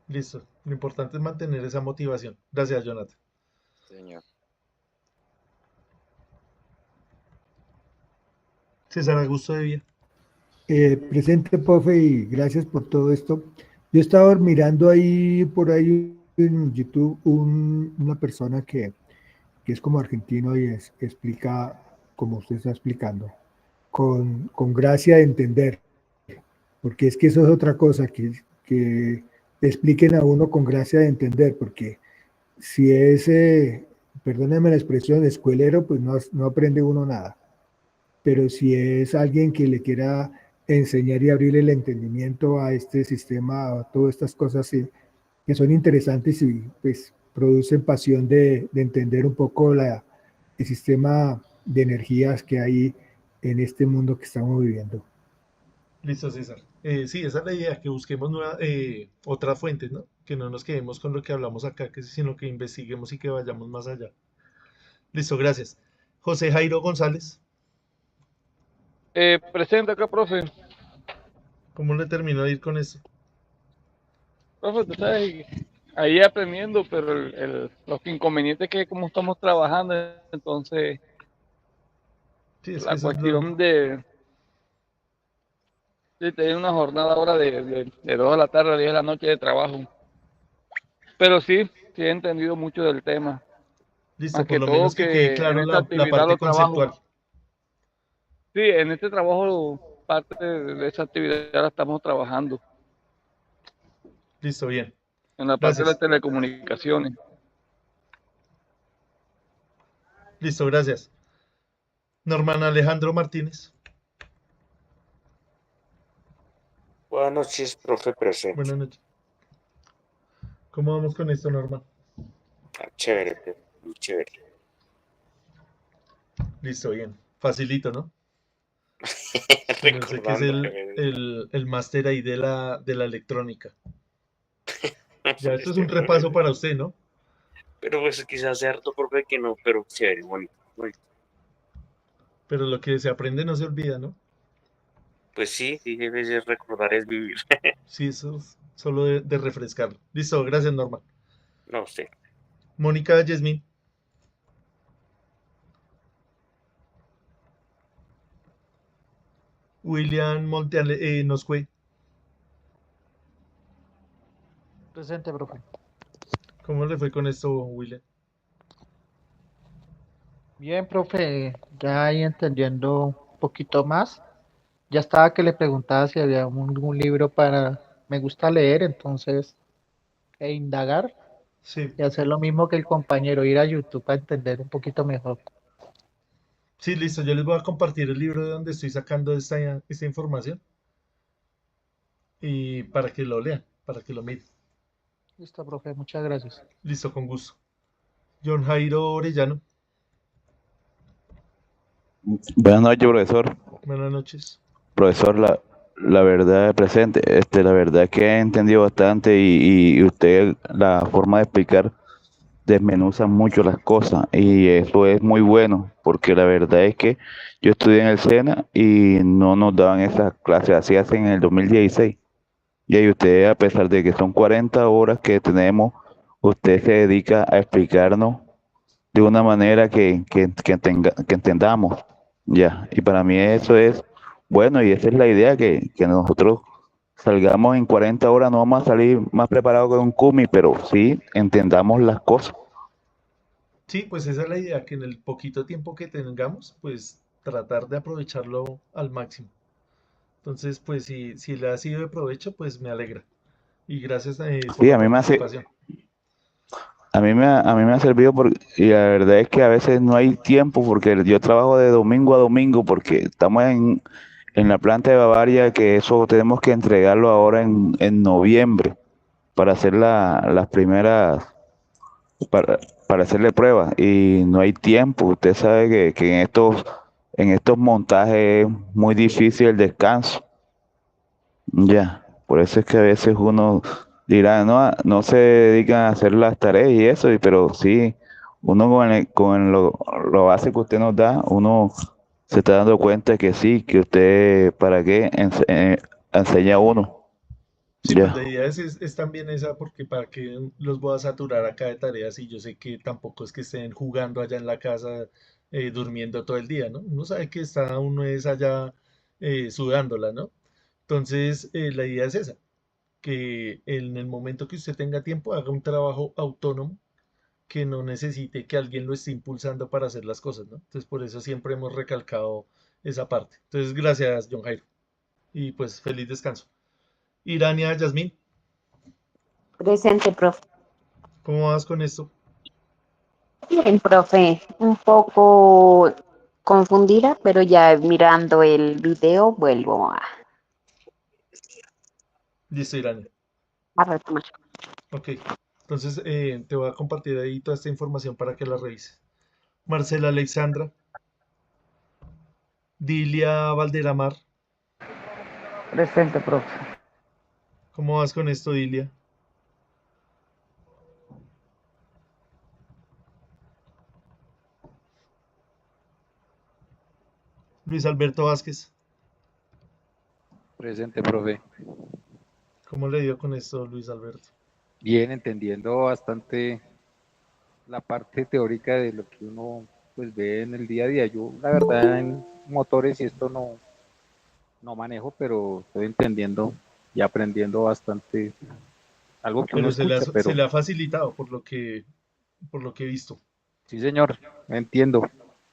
Listo. Lo importante es mantener esa motivación. Gracias, Jonathan.
Señor.
César Augusto de Vía.
Presente, profe, y gracias por todo esto. Yo estaba mirando ahí, por ahí en YouTube, una persona que es como argentino y explica, como usted está explicando, con gracia de entender, porque es que eso es otra cosa, que expliquen a uno con gracia de entender, porque si es, perdónenme la expresión, escuelero, pues no aprende uno nada. Pero si es alguien que le quiera enseñar y abrir el entendimiento a este sistema, a todas estas cosas que son interesantes y pues producen pasión de entender un poco el sistema de energías que hay en este mundo que estamos viviendo.
Listo, César. Sí, esa es la idea, que busquemos otras fuentes, ¿no? Que no nos quedemos con lo que hablamos acá, sino que investiguemos y que vayamos más allá. Listo, gracias. José Jairo González,
Presente acá, profe.
¿cómo le terminó de ir con eso?
Profe, tú sabes, ahí aprendiendo, pero los inconvenientes que como estamos trabajando, entonces
Sí, es que
la
eso es lo...
cuestión de tener una jornada ahora de 2 de la tarde a 10 de la noche de trabajo. Pero sí he entendido mucho del tema.
Listo,
Más
por
que
lo
todo
menos que quede
que en
claro
esta
la
actividad
parte
lo trabajo.
conceptual.
Sí, en este trabajo, parte de esa actividad la estamos trabajando,
Listo, bien.
en la parte de las
Gracias.
telecomunicaciones.
Listo, gracias. Norman Alejandro Martínez,
Buenas noches, profe presente.
buenas noches. ¿Cómo vamos con esto, Norman?
Chévere, muy chévere.
Listo, bien. Facilito, ¿no? Que no sé qué es
Recordando.
el máster ahí de la electrónica. Ya esto es un repaso para usted, ¿no?
Pero pues quizás sea harto, profe, que no, pero chévere, bonito, bonito.
Pero lo que se aprende no se olvida, ¿no?
Pues sí, a veces recordar es vivir.
Sí, eso es solo de refrescarlo. Listo, gracias, Norman.
No sé.
Mónica Yasmín, William Monteale, Noscue,
Presente, profe.
¿cómo le fue con esto, William?
Bien, profe, ya ahí entendiendo un poquito más. Ya estaba que le preguntaba si había algún libro para... Me gusta leer, entonces, indagar
Sí,
y hacer lo mismo que el compañero, ir a YouTube para entender un poquito mejor.
sí, listo. Yo les voy a compartir el libro de donde estoy sacando esta información y para que lo lean, para que lo miren.
Listo, profe, muchas gracias.
Listo, con gusto. John Jairo Orellano,
Buenas noches, profesor.
buenas noches.
Profesor, la verdad presente, la verdad es que he entendido bastante y usted la forma de explicar desmenuza mucho las cosas y eso es muy bueno porque la verdad es que yo estudié en el SENA y no nos daban esas clases, así hacen en el 2016. Y ahí usted, a pesar de que son 40 horas que tenemos, usted se dedica a explicarnos de una manera que entendamos. Ya, y para mí eso es bueno y esa es la idea, que nosotros salgamos en 40 horas, no vamos a salir más preparados que un cumi, pero sí entendamos las cosas.
Sí, pues esa es la idea, que en el poquito tiempo que tengamos, pues tratar de aprovecharlo al máximo. Entonces, pues si le ha sido de provecho, pues me alegra. Y gracias por
Sí,
la
a mí me hace,
participación.
a mí me ha servido y la verdad es que a veces no hay tiempo porque yo trabajo de domingo a domingo porque estamos en la planta de Bavaria, que eso tenemos que entregarlo ahora en noviembre para hacer las primeras, para, para hacerle pruebas y no hay tiempo. Usted sabe que en estos montajes es muy difícil el descanso. Ya, por eso es que a veces uno dirá, no, no se dedican a hacer las tareas y eso, pero sí, uno lo base que usted nos da, uno se está dando cuenta que sí, que usted, ¿para qué enseña a uno?
Sí, pues la
Ya.
idea es también esa, porque para que los voy a saturar acá de tareas y yo sé que tampoco es que estén jugando allá en la casa, durmiendo todo el día, ¿no? Uno sabe que está uno es allá sudándola, ¿no? Entonces, la idea es esa, que en el momento que usted tenga tiempo haga un trabajo autónomo que no necesite que alguien lo esté impulsando para hacer las cosas, ¿no? Entonces, por eso siempre hemos recalcado esa parte. Entonces, gracias, John Jairo. Y pues, feliz descanso. Irania, Yasmín,
Presente, profe.
¿cómo vas con esto?
Bien, profe, un poco confundida, pero ya mirando el video vuelvo
Listo, Irania.
a retomar.
Ok. Entonces, te voy a compartir ahí toda esta información para que la revises. Marcela Alexandra, Dilia Valderamar,
Presente, profe.
¿cómo vas con esto, Dilia? Luis Alberto Vázquez,
Presente, profe.
¿cómo le dio con esto, Luis Alberto?
Bien, entendiendo bastante la parte teórica de lo que uno pues ve en el día a día. Yo, la verdad, en motores y esto no manejo, pero estoy entendiendo y aprendiendo bastante algo que uno
Pero
escucha,
se
pero
le ha facilitado por lo que he visto.
sí, señor, entiendo.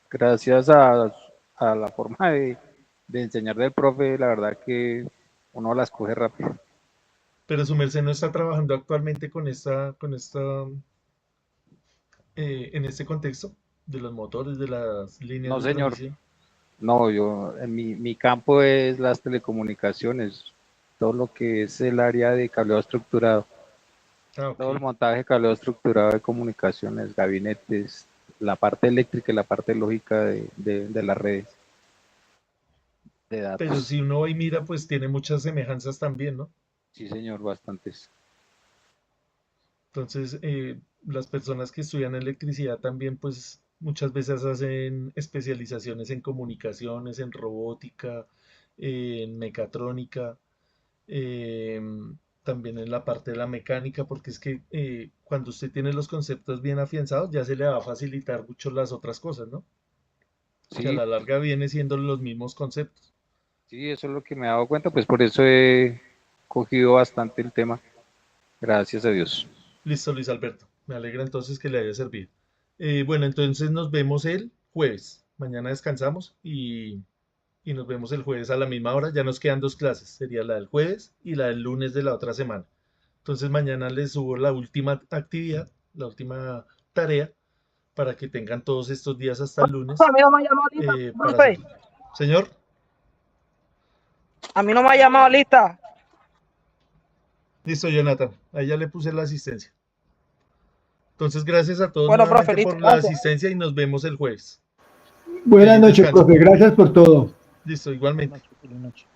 Gracias a la forma de enseñar del profe, la verdad que uno las coge rápido.
Pero su merced no está trabajando actualmente en este contexto de los motores, de las líneas
No,
de
señor,
transmisión.
no, yo, en mi campo es las telecomunicaciones, todo lo que es el área de cableado estructurado,
Ah, ok.
todo el montaje de cableado estructurado de comunicaciones, gabinetes, la parte eléctrica y la parte lógica de las redes de
Pero
datos.
si uno va y mira, pues tiene muchas semejanzas también, ¿no?
Sí, señor, bastantes.
Entonces, las personas que estudian electricidad también, pues muchas veces hacen especializaciones en comunicaciones, en robótica, en mecatrónica, también en la parte de la mecánica, porque es que cuando usted tiene los conceptos bien afianzados, ya se le va a facilitar mucho las otras cosas, ¿no? Que a
Sí,
la larga viene siendo los mismos conceptos.
sí, eso es lo que me he dado cuenta, pues por eso he cogido bastante el tema, gracias a Dios.
Listo, Luis Alberto. Me alegra entonces que le haya servido. Bueno, entonces nos vemos el jueves. Mañana descansamos y nos vemos el jueves a la misma hora. Ya nos quedan dos clases. Sería la del jueves y la del lunes de la otra semana. Entonces mañana les subo la última actividad, la última tarea, para que tengan todos estos días hasta el lunes
A mí no me ha llamado lista,
para
profe.
hacerlo. Señor,
A mí no me ha llamado lista.
listo, Jonathan. Ahí ya le puse la asistencia. Entonces, gracias a todos
Bueno, profe,
nuevamente
listo,
por la
gracias.
asistencia y nos vemos el jueves.
Buenas
Feliz
noches,
descanso.
profe. Gracias por todo.
Listo, igualmente.
Feliz noche.